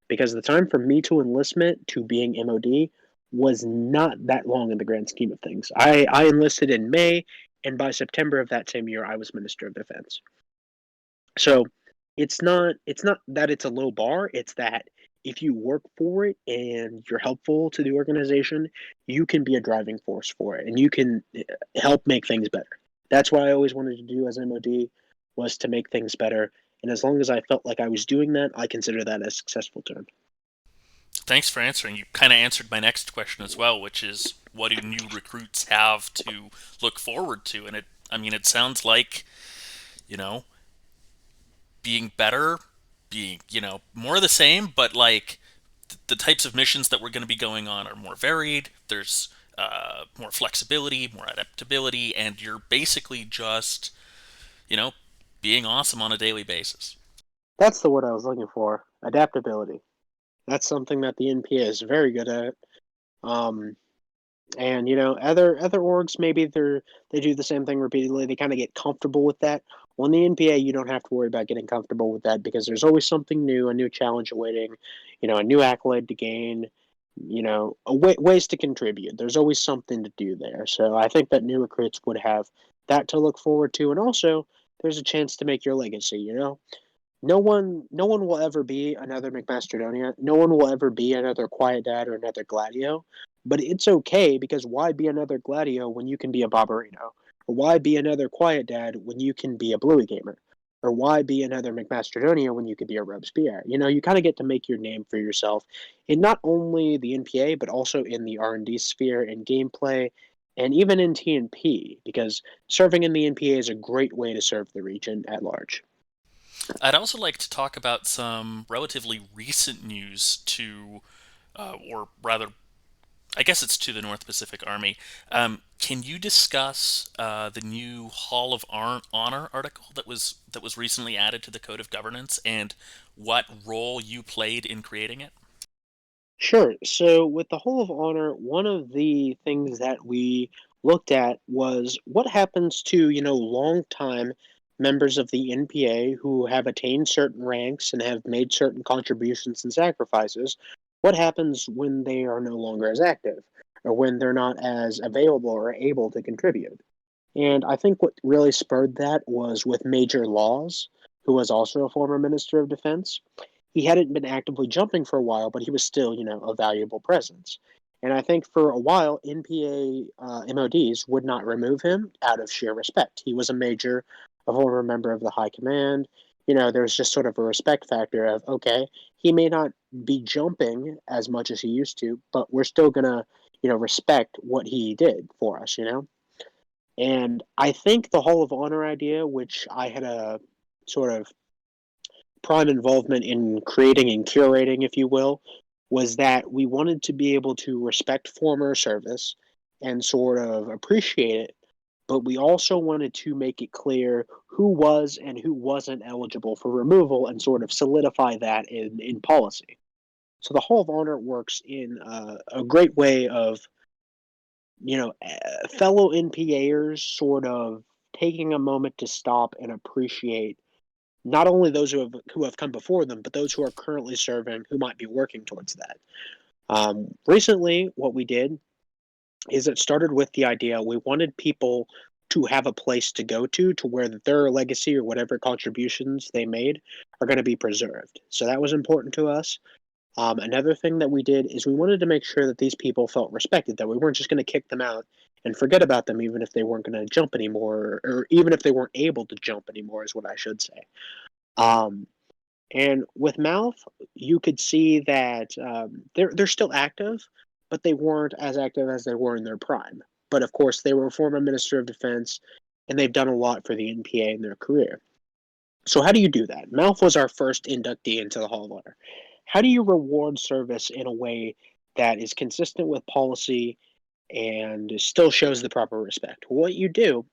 Because the time from me to enlistment to being MOD was not that long in the grand scheme of things. I enlisted in May, and by September of that same year, I was Minister of Defense. So it's not that it's a low bar. It's that if you work for it and you're helpful to the organization, you can be a driving force for it, and you can help make things better. That's what I always wanted to do as MOD was to make things better. And as long as I felt like I was doing that, I consider that a successful term. Thanks for answering. You kind of answered my next question as well, which is what do new recruits have to look forward to? And it sounds like, you know, being better, being, more of the same, but like the types of missions that we're going to be going on are more varied. There's more flexibility, more adaptability, and you're basically just, you know, being awesome on a daily basis. That's the word I was looking for. Adaptability. That's something that the NPA is very good at. Um, and other orgs maybe they do the same thing repeatedly. They kind of get comfortable with that. On the NPA, you don't have to worry about getting comfortable with that because there's always something new, a new challenge awaiting, a new accolade to gain, ways to contribute. There's always something to do there. So I think that new recruits would have that to look forward to, and also there's a chance to make your legacy. No one will ever be another McMacedonia. No one will ever be another Quiet Dad or another Gladio. But it's okay because why be another Gladio when you can be a Barbarino? Or why be another Quiet Dad when you can be a Bluey Gamer? Or why be another McMacedonia when you could be a Robespierre? You kind of get to make your name for yourself in not only the NPA but also in the R&D sphere and gameplay and even in TNP because serving in the NPA is a great way to serve the region at large. I'd also like to talk about some relatively recent news or rather, I guess it's to the North Pacific Army. Can you discuss the new Hall of Honor article that was recently added to the Code of Governance and what role you played in creating it? Sure. So, with the Hall of Honor, one of the things that we looked at was what happens to, longtime members of the NPA who have attained certain ranks and have made certain contributions and sacrifices. What happens when they are no longer as active or when they're not as available or able to contribute? And I think what really spurred that was with Major Laws, who was also a former Minister of Defense. He hadn't been actively jumping for a while, but he was still, a valuable presence. And I think for a while, NPA MODs would not remove him out of sheer respect. He was a former member of the High Command. There's just sort of a respect factor of, okay, he may not be jumping as much as he used to, but we're still going to, respect what he did for us. And I think the Hall of Honor idea, which I had a sort of prime involvement in creating and curating, if you will, was that we wanted to be able to respect former service and sort of appreciate it, but we also wanted to make it clear who was and who wasn't eligible for removal and sort of solidify that in policy. So the Hall of Honor works in a great way of, fellow NPAers sort of taking a moment to stop and appreciate not only those who have come before them, but those who are currently serving who might be working towards that. Recently, what we did is it started with the idea we wanted people to have a place to go to where their legacy or whatever contributions they made are going to be preserved. So that was important to us. Another thing that we did is we wanted to make sure that these people felt respected, that we weren't just going to kick them out and forget about them, even if they weren't going to jump anymore, or even if they weren't able to jump anymore, is what I should say. Um, and with Mouth, you could see that they're still active, but they weren't as active as they were in their prime. But of course, they were a former Minister of Defense, and they've done a lot for the NPA in their career. So how do you do that? Mouth was our first inductee into the Hall of Honor. How do you reward service in a way that is consistent with policy and still shows the proper respect? What you do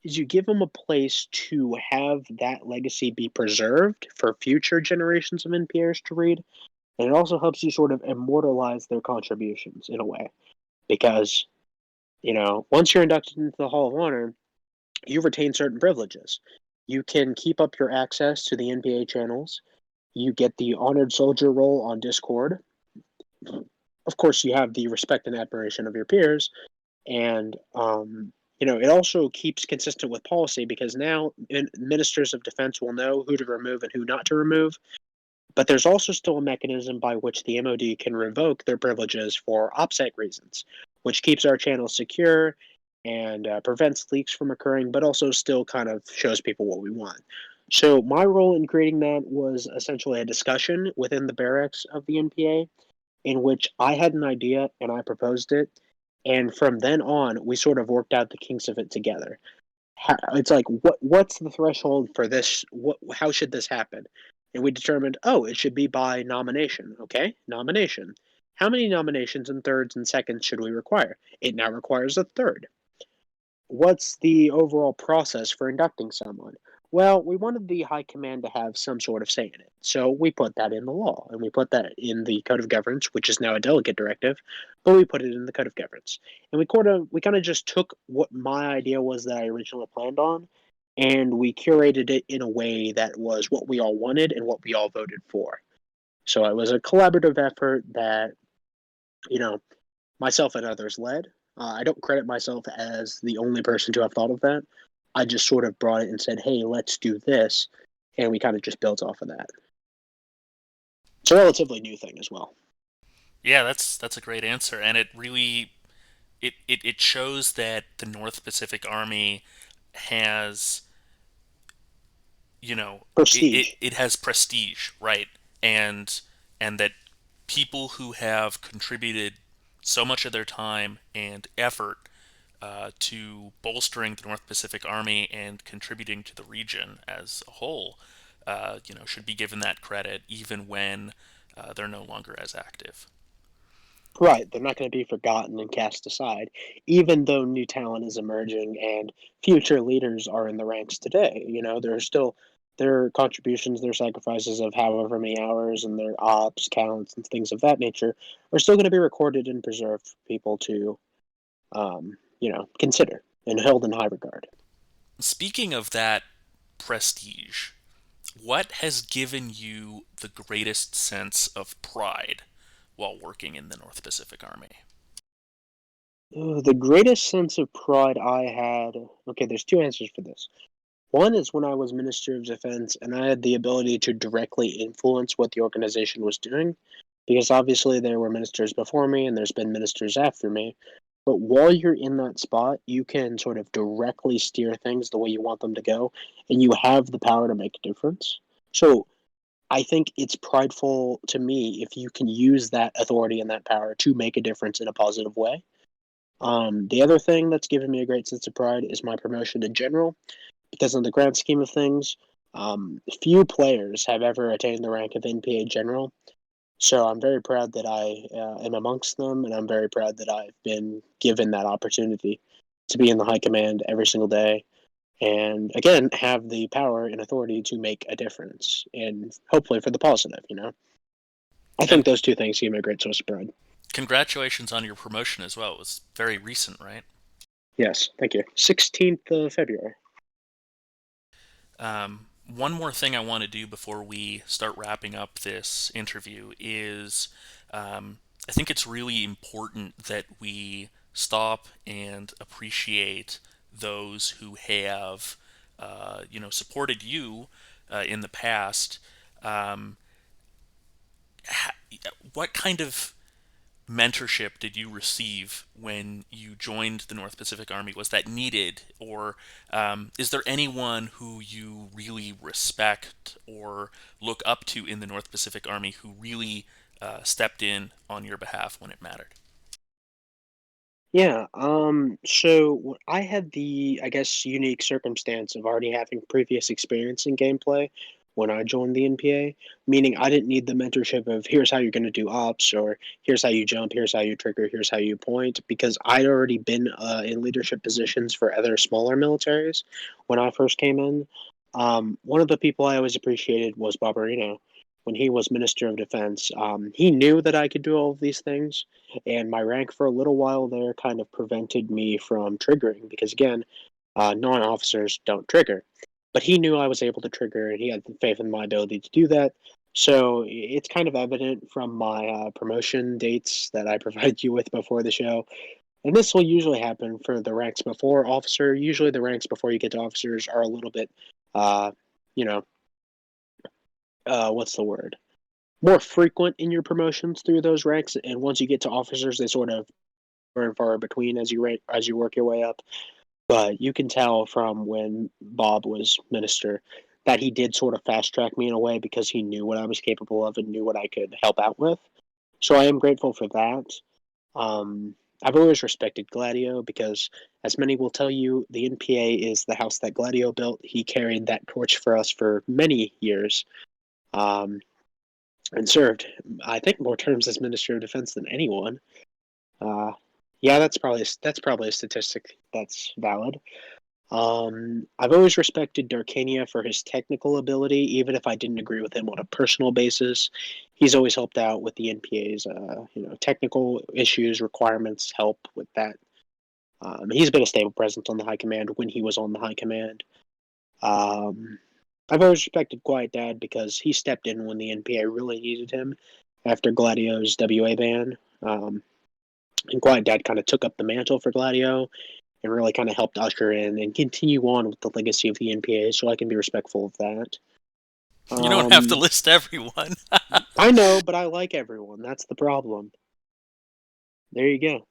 is you give them a place to have that legacy be preserved for future generations of NPRs to read. And it also helps you sort of immortalize their contributions in a way. Because, once you're inducted into the Hall of Honor, you retain certain privileges. You can keep up your access to the NBA channels. You get the honored soldier role on Discord. Of course, you have the respect and admiration of your peers, and it also keeps consistent with policy because now ministers of defense will know who to remove and who not to remove. But there's also still a mechanism by which the MOD can revoke their privileges for OPSEC reasons, which keeps our channels secure and prevents leaks from occurring, but also still kind of shows people what we want. So my role in creating that was essentially a discussion within the barracks of the NPA in which I had an idea and I proposed it. And from then on, we sort of worked out the kinks of it together. It's like, what's the threshold for this? How should this happen? And we determined, oh, it should be by nomination. Okay, nomination. How many nominations and thirds and seconds should we require? It now requires a third. What's the overall process for inducting someone? Well, we wanted the high command to have some sort of say in it. So we put that in the law and we put that in the code of governance, which is now a delegate directive, but we put it in the code of governance. And we kind of just took what my idea was that I originally planned on and we curated it in a way that was what we all wanted and what we all voted for. So it was a collaborative effort that, you know, myself and others led. I don't credit myself as the only person to have thought of that. I just sort of brought it and said, "Hey, let's do this," and we kind of just built off of that. It's a relatively new thing as well. Yeah, that's a great answer, and it really it shows that the North Pacific Army has Prestige. it has prestige, right? And that people who have contributed so much of their time and effort to bolstering the North Pacific Army and contributing to the region as a whole, should be given that credit even when they're no longer as active. Right, they're not going to be forgotten and cast aside, even though new talent is emerging and future leaders are in the ranks today. There are still their contributions, their sacrifices of however many hours, and their ops counts and things of that nature are still going to be recorded and preserved for people to, consider and held in high regard. Speaking of that prestige, what has given you the greatest sense of pride while working in the North Pacific Army? The greatest sense of pride I had. Okay, there's two answers for this. One is when I was Minister of Defense and I had the ability to directly influence what the organization was doing, because obviously there were ministers before me and there's been ministers after me. But while you're in that spot, you can sort of directly steer things the way you want them to go, and you have the power to make a difference. So I think it's prideful to me if you can use that authority and that power to make a difference in a positive way. The other thing that's given me a great sense of pride is my promotion in general, because in the grand scheme of things, few players have ever attained the rank of NPA General. So I'm very proud that I am amongst them, and I'm very proud that I've been given that opportunity to be in the high command every single day, and again have the power and authority to make a difference, and hopefully for the positive. I think And those two things give me a great source of pride. congratulations on your promotion as well. It was very recent, right? Yes, thank you. 16th of February. One more thing I want to do before we start wrapping up this interview is I think it's really important that we stop and appreciate those who have, supported you in the past. Um, ha- what kind of mentorship did you receive when you joined the North Pacific Army? Was that needed, or is there anyone who you really respect or look up to in the North Pacific Army who really stepped in on your behalf when it mattered? Yeah, so I had the, I guess, unique circumstance of already having previous experience in gameplay when I joined the NPA, meaning I didn't need the mentorship of here's how you're going to do ops, or here's how you jump, here's how you trigger, here's how you point, because I'd already been in leadership positions for other smaller militaries when I first came in. One of the people I always appreciated was Barbarino. When he was Minister of Defense, he knew that I could do all of these things, and my rank for a little while there kind of prevented me from triggering because again, non-officers don't trigger, but he knew I was able to trigger and he had faith in my ability to do that. So it's kind of evident from my promotion dates that I provide you with before the show, and this will usually happen for the ranks before officer. Usually the ranks before you get to officers are a little bit uh, you know what's the word, more frequent in your promotions through those ranks, and once you get to officers they sort of far and far between as you work your way up. But you can tell from when Bob was minister that he did sort of fast track me in a way because he knew what I was capable of and knew what I could help out with. So I am grateful for that. Um, I've always respected Gladio because, as many will tell you, the NPA is the house that Gladio built. He carried that torch for us for many years, um, and served, I think, more terms as Minister of Defense than anyone. Uh, yeah, that's probably a statistic that's valid. I've always respected Darkania for his technical ability, even if I didn't agree with him on a personal basis. He's always helped out with the NPA's, technical issues, requirements, help with that. He's been a stable presence on the High Command when he was on the High Command. Um, I've always respected Quiet Dad because he stepped in when the NPA really needed him after Gladio's WA ban. And Quiet Dad kind of took up the mantle for Gladio and really kind of helped usher in and continue on with the legacy of the NPA, so I can be respectful of that. You don't have to Um, list everyone. I know, but I like everyone. That's the problem. There you go.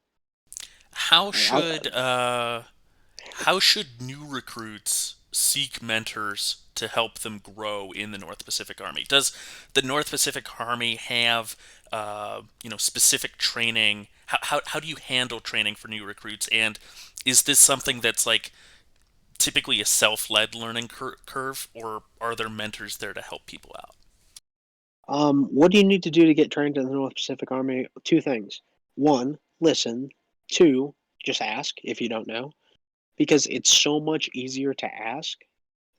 how I, should uh, how should new recruits seek mentors to help them grow in the North Pacific Army? Does the North Pacific Army have specific training? How do you handle training for new recruits? And is this something that's like typically a self-led learning curve, or are there mentors there to help people out? what do you need to do to get trained in the North Pacific Army? Two things. One, listen. Two, just ask if you don't know, because it's so much easier to ask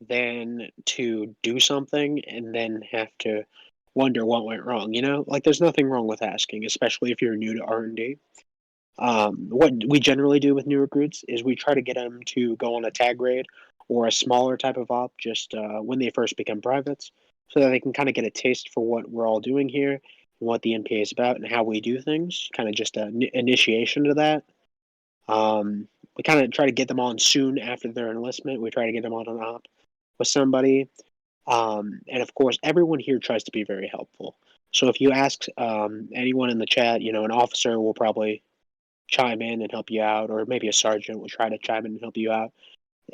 than to do something and then have to wonder what went wrong. Like there's nothing wrong with asking, especially if you're new to R&D. What we generally do with new recruits is we try to get them to go on a tag raid or a smaller type of op just when they first become privates, so that they can kind of get a taste for what we're all doing here and what the NPA is about and how we do things. Kind of just an initiation to that. We kind of try to get them on soon after their enlistment. We try to get them on an op with somebody. And of course, everyone here tries to be very helpful. So if you ask anyone in the chat, an officer will probably chime in and help you out, or maybe a sergeant will try to chime in and help you out.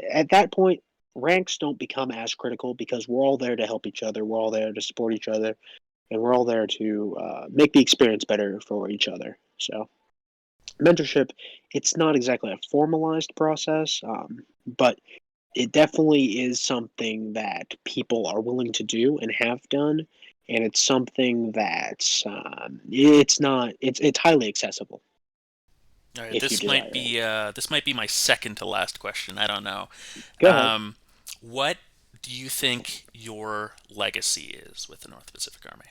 At that point, ranks don't become as critical because we're all there to help each other. We're all there to support each other, and we're all there to make the experience better for each other. So mentorship, it's not exactly a formalized process, but it definitely is something that people are willing to do and have done, and it's something that it's highly accessible All right, if you desire it. this might be my second to last question. I don't know. Go ahead. What do you think your legacy is with the North Pacific Army?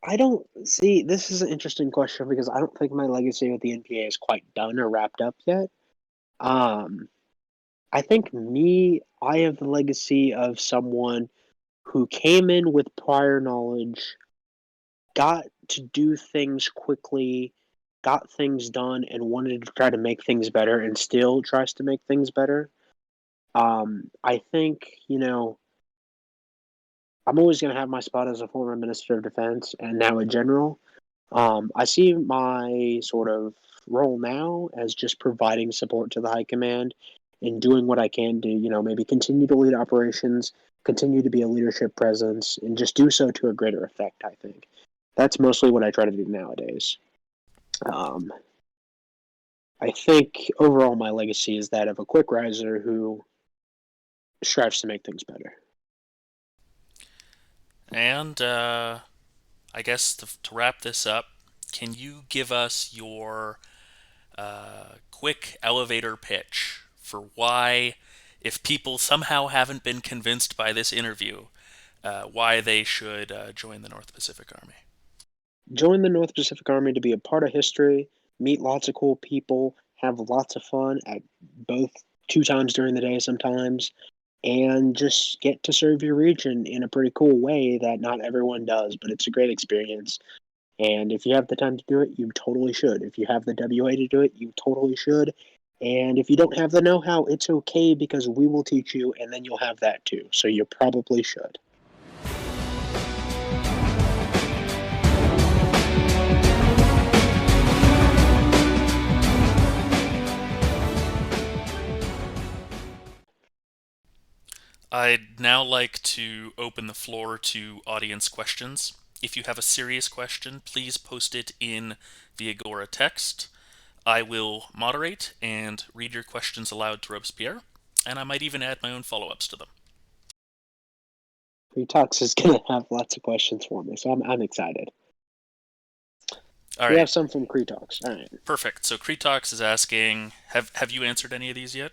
I don't see this is an interesting question because I don't think my legacy with the NPA is quite done or wrapped up yet. Um, I think I have the legacy of someone who came in with prior knowledge, got to do things quickly, got things done, and wanted to try to make things better and still tries to make things better. I think, I'm always going to have my spot as a former Minister of Defense and now a general. I see my sort of role now as just providing support to the high command and doing what I can to, maybe continue to lead operations, continue to be a leadership presence, and just do so to a greater effect, I think. That's mostly what I try to do nowadays. Um, I think overall my legacy is that of a quick riser who strives to make things better. And I guess to wrap this up, can you give us your quick elevator pitch for why, if people somehow haven't been convinced by this interview, why they should join the North Pacific Army? Join the North Pacific Army to be a part of history, meet lots of cool people, have lots of fun at both 2 times during the day sometimes, and just get to serve your region in a pretty cool way that not everyone does, but it's a great experience. And if you have the time to do it, you totally should. If you have the WA to do it, you totally should. And if you don't have the know how, it's okay because we will teach you, and then you'll have that too. So you probably should. I'd now like to open the floor to audience questions. If you have a serious question, please post it in the Agora text. I will moderate and read your questions aloud to Robespierre, and I might even add my own follow-ups to them. Free Talks is going to have lots of questions for me, so I'm excited. All We right, have some from Cree Talks. All right. perfect. So Kretox is asking, have you answered any of these yet?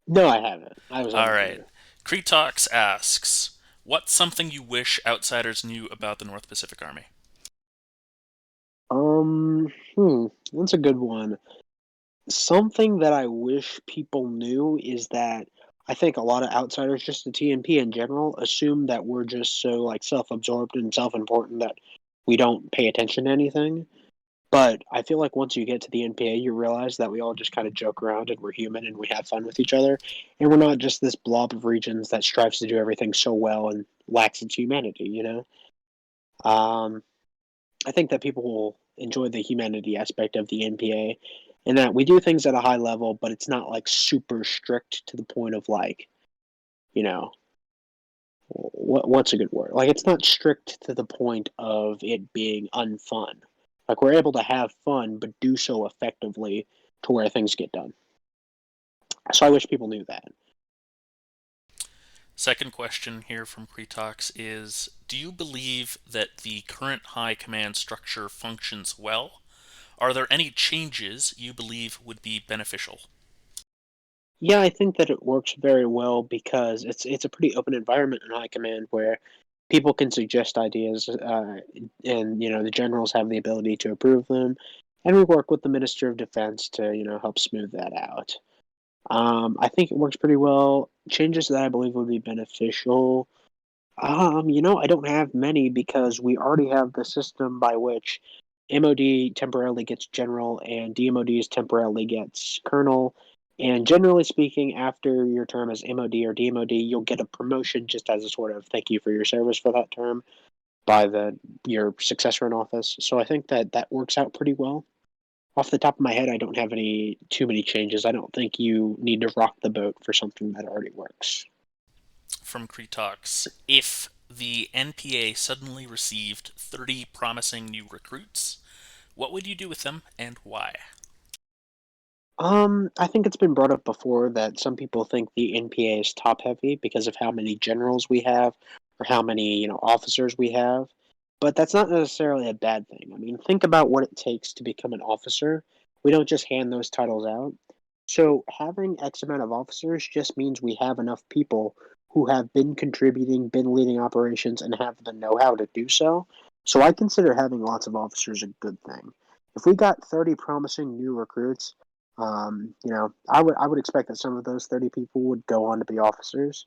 No, I haven't. I was All right. unclear. Kretox asks, what's something you wish outsiders knew about the North Pacific Army? That's a good one. Something that I wish people knew is that I think a lot of outsiders, just the TNP in general, assume that we're just so like self-absorbed and self-important that we don't pay attention to anything. But I feel like once you get to the NPA, you realize that we all just kind of joke around and we're human and we have fun with each other, and we're not just this blob of regions that strives to do everything so well and lacks its humanity. Um, I think that people will enjoy the humanity aspect of the NPA, and that we do things at a high level, but it's not like super strict to the point of like, you know, what's a good word? Like it's not strict to the point of it being unfun. Like we're able to have fun, but do so effectively to where things get done. So I wish people knew that. Second question here from Kretox is, do you believe that the current high command structure functions well, Are there any changes you believe would be beneficial? Yeah, I think that it works very well because it's a pretty open environment in high command where people can suggest ideas, and the generals have the ability to approve them, and we work with the Minister of Defense to help smooth that out. I think it works pretty well. Changes that I believe would be beneficial. I don't have many because we already have the system by which MOD temporarily gets general and DMODs temporarily gets colonel. And generally speaking, after your term as MOD or DMOD, you'll get a promotion just as a sort of thank you for your service for that term by the your successor in office. So I think that that works out pretty well. Off the top of my head, I don't have any too many changes. I don't think you need to rock the boat for something that already works. From Kretox, if the NPA suddenly received 30 promising new recruits, what would you do with them and why? I think it's been brought up before that some people think the NPA is top heavy because of how many generals we have or how many, officers we have. But that's not necessarily a bad thing. I mean, think about what it takes to become an officer. We don't just hand those titles out. So having X amount of officers just means we have enough people who have been contributing, been leading operations, and have the know-how to do so. So I consider having lots of officers a good thing. If we got 30 promising new recruits, I would expect that some of those 30 people would go on to be officers,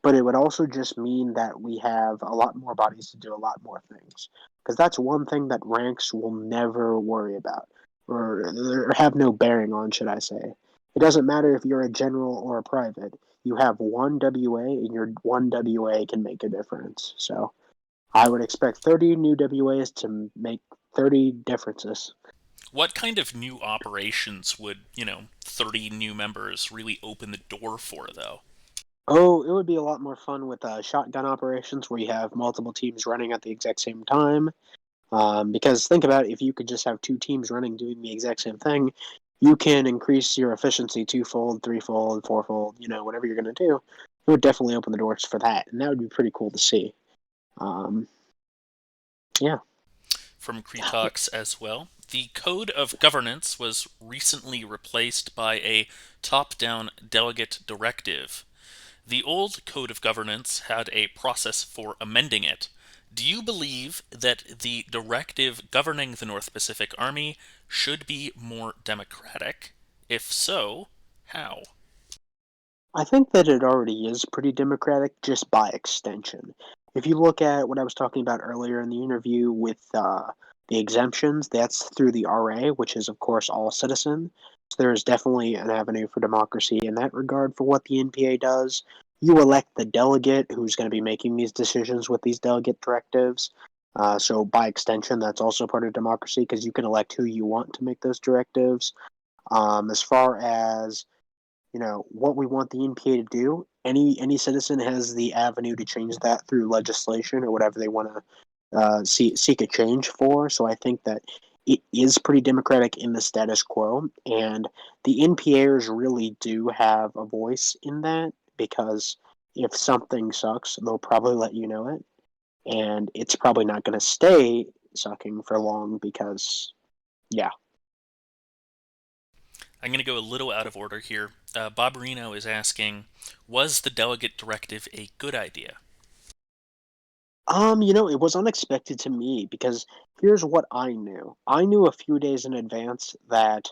but it would also just mean that we have a lot more bodies to do a lot more things. Because that's one thing that ranks will never worry about, or have no bearing on, should I say. It doesn't matter if you're a general or a private. You have one WA, and your one WA can make a difference. So I would expect 30 new WAs to make 30 differences. What kind of new operations would, 30 new members really open the door for, though? Oh, it would be a lot more fun with shotgun operations where you have multiple teams running at the exact same time. Because think about it, if you could just have two teams running doing the exact same thing, you can increase your efficiency twofold, threefold, fourfold, whatever you're going to do. It would definitely open the doors for that, and that would be pretty cool to see. Um, yeah. From Kretox as well. The Code of Governance was recently replaced by a top down delegate directive. The old Code of Governance had a process for amending it. Do you believe that the directive governing the North Pacific Army should be more democratic? If so, how? I think that it already is pretty democratic just by extension. If you look at what I was talking about earlier in the interview with the exemptions, that's through the RA, which is, of course, all citizen. So there is definitely an avenue for democracy in that regard for what the NPA does. You elect the delegate who's going to be making these decisions with these delegate directives. So by extension, that's also part of democracy because you can elect who you want to make those directives. As far as what we want the NPA to do. Any citizen has the avenue to change that through legislation or whatever they want to seek a change for. So I think that it is pretty democratic in the status quo, and the NPAers really do have a voice in that because if something sucks, they'll probably let you know it, and it's probably not going to stay sucking for long because yeah. I'm going to go a little out of order here. Bob Reno is asking, was the delegate directive a good idea? It was unexpected to me because here's what I knew. I knew a few days in advance that,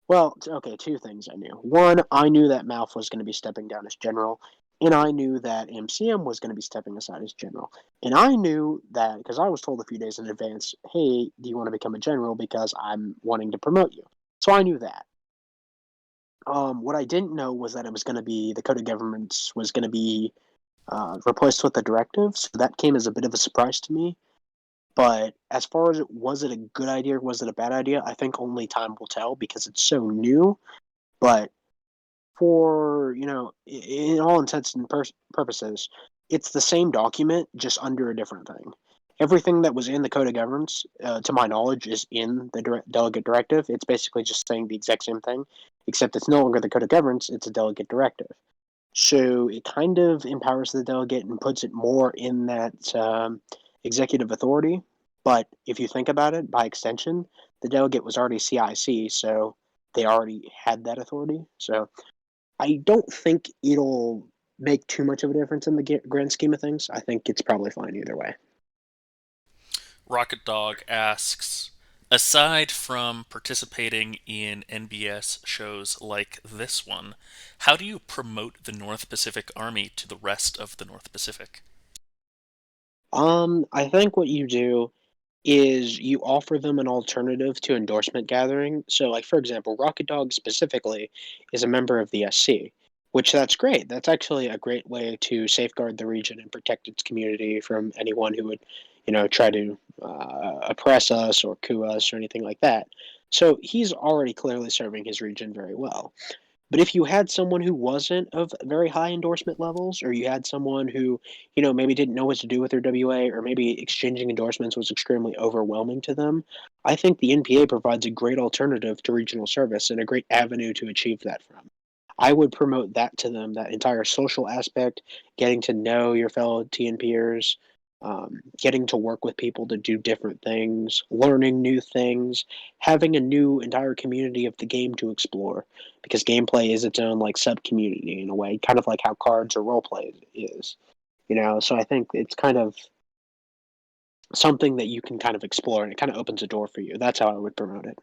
well, okay, two things I knew. One, I knew that Malf was going to be stepping down as general, and I knew that MCM was going to be stepping aside as general. And I knew that because I was told a few days in advance, hey, do you want to become a general because I'm wanting to promote you? So I knew that. What I didn't know was that it was going to be the code of governments was going to be replaced with a directive. So that came as a bit of a surprise to me. But as far as was it a good idea or was it a bad idea, I think only time will tell because it's so new. But for, in all intents and purposes, it's the same document, just under a different thing. Everything that was in the Code of Governance, to my knowledge, is in the delegate directive. It's basically just saying the exact same thing, except it's no longer the Code of Governance, it's a delegate directive. So it kind of empowers the delegate and puts it more in that executive authority. But if you think about it, by extension, the delegate was already CIC, so they already had that authority. So I don't think it'll make too much of a difference in the grand scheme of things. I think it's probably fine either way. Rocket Dog asks, aside from participating in NBS shows like this one, how do you promote the North Pacific Army to the rest of the North Pacific? I think what you do is you offer them an alternative to endorsement gathering. So, like for example, Rocket Dog specifically is a member of the SC, which that's great. That's actually a great way to safeguard the region and protect its community from anyone who would, try to oppress us or coup us or anything like that. So he's already clearly serving his region very well. But if you had someone who wasn't of very high endorsement levels, or you had someone who, maybe didn't know what to do with their WA, or maybe exchanging endorsements was extremely overwhelming to them, I think the NPA provides a great alternative to regional service and a great avenue to achieve that from. I would promote that to them, that entire social aspect, getting to know your fellow TNPers, getting to work with people to do different things, learning new things, having a new entire community of the game to explore because gameplay is its own like sub community in a way, kind of like how cards or role play is. So I think it's kind of something that you can kind of explore and it kind of opens a door for you. That's how I would promote it.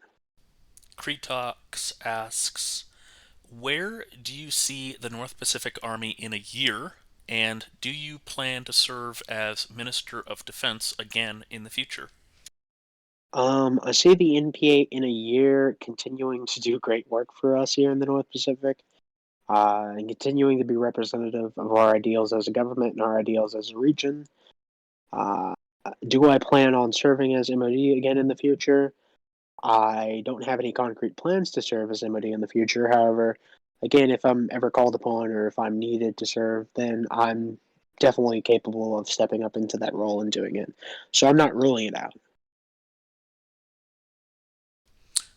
Kretox asks, where do you see the North Pacific Army in a year? And do you plan to serve as Minister of Defense again in the future? I see the NPA in a year continuing to do great work for us here in the North Pacific, and continuing to be representative of our ideals as a government and our ideals as a region. Uh, do I plan on serving as MOD again in the future? I don't have any concrete plans to serve as MOD in the future. However, again, if I'm ever called upon or if I'm needed to serve, then I'm definitely capable of stepping up into that role and doing it. So I'm not ruling it out.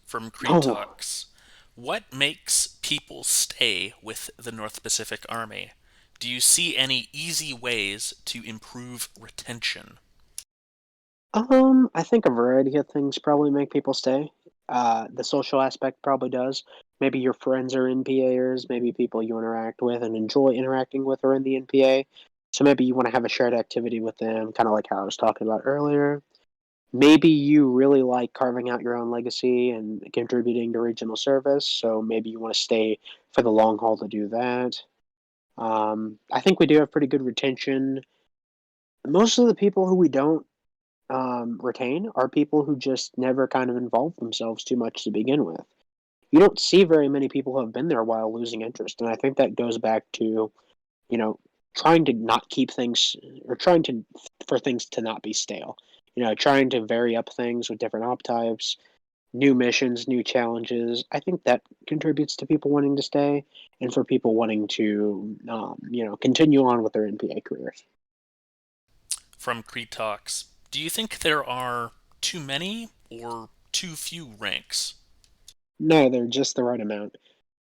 From Oh, Kretox, what makes people stay with the North Pacific Army? Do you see any easy ways to improve retention? I think a variety of things probably make people stay. The social aspect probably does. Maybe your friends are NPAers, maybe people you interact with and enjoy interacting with are in the NPA. So maybe you want to have a shared activity with them, kind of like how I was talking about earlier. Maybe you really like carving out your own legacy and contributing to regional service, so maybe you want to stay for the long haul to do that. I think we do have pretty good retention. Most of the people who we don't retain are people who just never kind of involve themselves too much to begin with. You don't see very many people who have been there while losing interest, and I think that goes back to you know trying to not keep things or trying to for things to not be stale. Trying to vary up things with different op types, new missions, new challenges. I think that contributes to people wanting to stay and for people wanting to continue on with their NPA careers. From Kretox, do you think there are too many or too few ranks? No, they're just the right amount.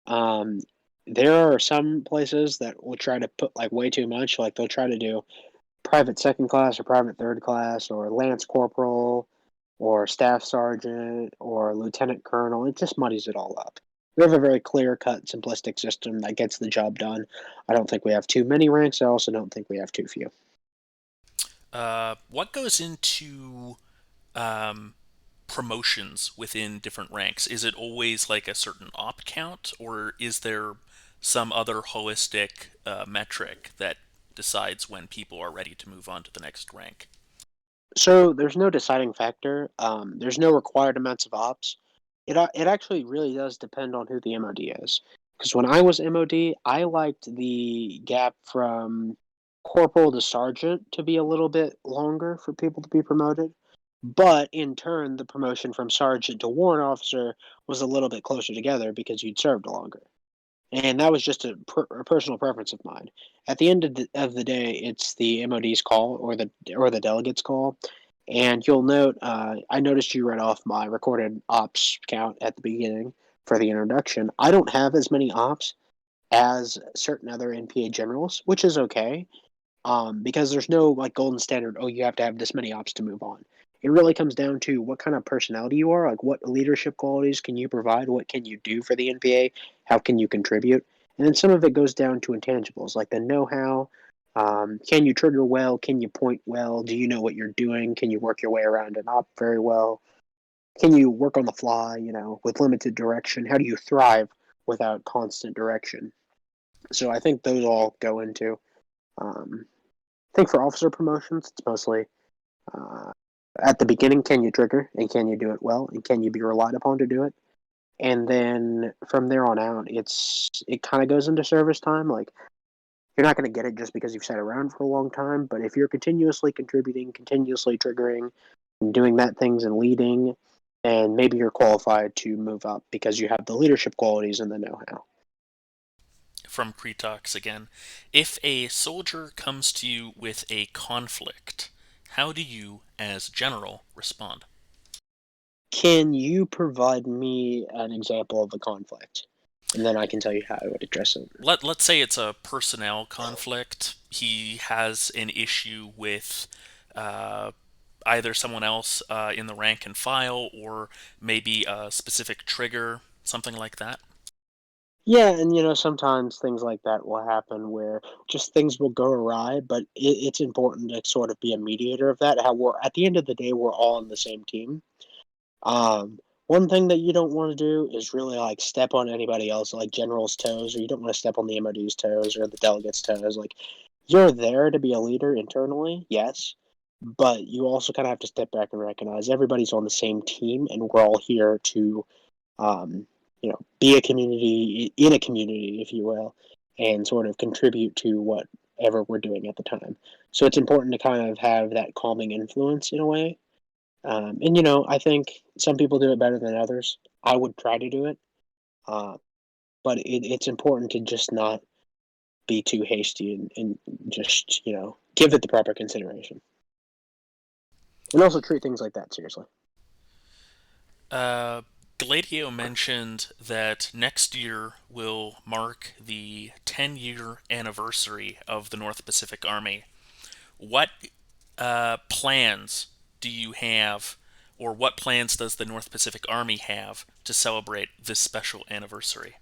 Um, there are some places that will try to put like way too much. Like they'll try to do private second class or private third class or lance corporal or staff sergeant or lieutenant colonel. It just muddies it all up. We have a very clear cut, simplistic system that gets the job done. I don't think we have too many ranks. I also don't think we have too few. What goes into um, promotions within different ranks? Is it always like a certain op count, or is there some other holistic metric that decides when people are ready to move on to the next rank? So there's no deciding factor. There's no required amounts of ops. It actually really does depend on who the MOD is. Because when I was MOD, I liked the gap from corporal to sergeant to be a little bit longer for people to be promoted. But in turn, the promotion from sergeant to warrant officer was a little bit closer together because you'd served longer. And that was just a personal preference of mine. At the end of the day, it's the MOD's call or the delegate's call. And you'll note, I noticed you read off my recorded ops count at the beginning for the introduction. I don't have as many ops as certain other NPA generals, which is okay, because there's no like golden standard. Oh, you have to have this many ops to move on. It really comes down to what kind of personality you are, like what leadership qualities can you provide, what can you do for the NPA, how can you contribute, and then some of it goes down to intangibles like the know-how. Can you trigger well? Can you point well? Do you know what you're doing? Can you work your way around an op very well? Can you work on the fly, with limited direction? How do you thrive without constant direction? So I think those all go into. I think for officer promotions, it's mostly uh, at the beginning, can you trigger and can you do it well and can you be relied upon to do it? And then from there on out, it kind of goes into service time. Like you're not going to get it just because you've sat around for a long time, but if you're continuously contributing, continuously triggering, and doing that things and leading, and maybe you're qualified to move up because you have the leadership qualities and the know-how. From Kretox again. If a soldier comes to you with a conflict, how do you, as general, respond? Can you provide me an example of a conflict? And then I can tell you how I would address it. Let's say it's a personnel conflict. He has an issue with uh, either someone else in the rank and file or maybe a specific trigger, something like that. Yeah, and sometimes things like that will happen where just things will go awry, but it's important to sort of be a mediator of that. How we're at the end of the day, we're all on the same team. One thing that you don't want to do is really like step on anybody else, like general's toes, or you don't want to step on the MOD's toes or the delegates' toes. Like you're there to be a leader internally, yes, but you also kind of have to step back and recognize everybody's on the same team, and we're all here to be a community in a community, if you will, and sort of contribute to whatever we're doing at the time. So it's important to kind of have that calming influence in a way. And I think some people do it better than others. I would try to do it, uh, but it's important to just not be too hasty and just give it the proper consideration, and also treat things like that seriously. Uh, Gladio mentioned that next year will mark the 10-year anniversary of the North Pacific Army. What plans do you have, or what plans does the North Pacific Army have to celebrate this special anniversary?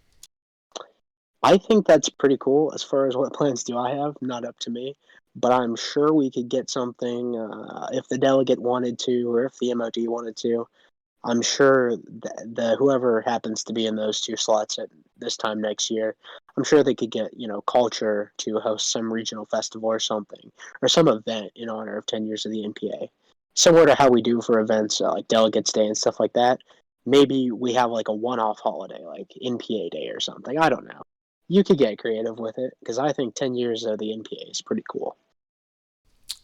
I think that's pretty cool. As far as what plans do I have, not up to me. But I'm sure we could get something if the delegate wanted to, or if the MOD wanted to. I'm sure the whoever happens to be in those two slots at this time next year, I'm sure they could get culture to host some regional festival or something, or some event in honor of 10 years of the NPA, similar to how we do for events like Delegates Day and stuff like that. Maybe we have like a one-off holiday, like NPA Day or something. I don't know. You could get creative with it because I think 10 years of the NPA is pretty cool.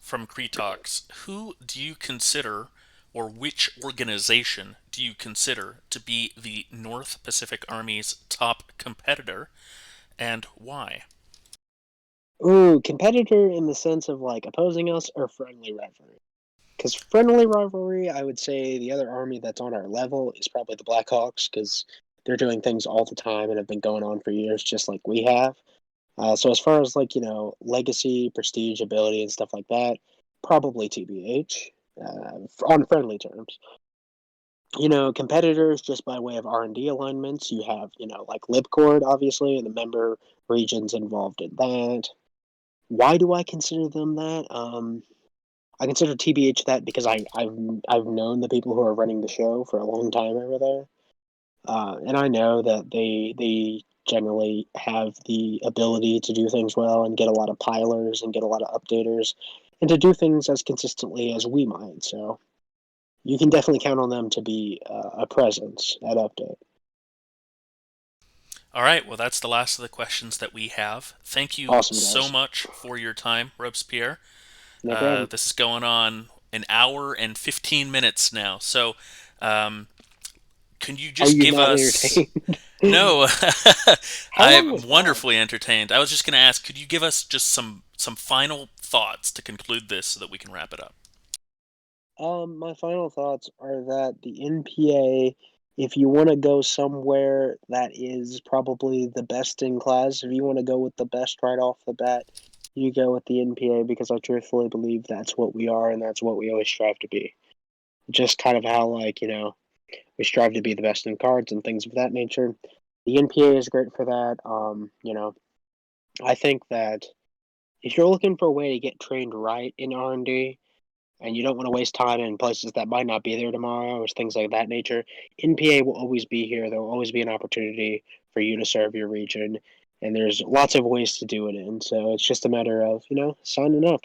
From Kretox, who do you consider, or which organization do you consider to be the North Pacific Army's top competitor, and why? Ooh, competitor in the sense of like opposing us or friendly rivalry? Because friendly rivalry, I would say the other army that's on our level is probably the Blackhawks because they're doing things all the time and have been going on for years, just like we have. So as far as like legacy, prestige, ability, and stuff like that, probably TBH on friendly terms. Competitors just by way of R&D alignments. You have like Libcord, obviously, and the member regions involved in that. Why do I consider them that? I consider TBH that because I've known the people who are running the show for a long time over there, and I know that they generally have the ability to do things well and get a lot of pilers and get a lot of updaters, and to do things as consistently as we might. So you can definitely count on them to be a presence at update. All right, well, that's the last of the questions that we have. Thank you Awesome so guys, much for your time, Robespierre. no problem. This is going on an hour and 15 minutes now. So, um, can you Are just you give not us. entertained? No, How long I'm was that? wonderfully entertained. I was just going to ask, could you give us just some final thoughts to conclude this so that we can wrap it up? My final thoughts are that the NPA, if you want to go somewhere that is probably the best in class, if you want to go with the best right off the bat, you go with the NPA because I truthfully believe that's what we are and that's what we always strive to be. just kind of how we strive to be the best in cards and things of that nature. The NPA is great for that. I think that if you're looking for a way to get trained right in R&D and you don't want to waste time in places that might not be there tomorrow or things like that nature, NPA will always be here. There will always be an opportunity for you to serve your region, and there's lots of ways to do it in. So it's just a matter of signing up.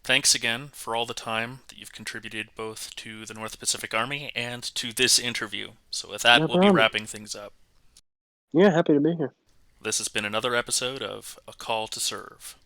Thanks again for all the time that you've contributed both to the North Pacific Army and to this interview. So, with that, No we'll be problem. wrapping things up. Yeah, happy to be here. This has been another episode of A Call to Serve.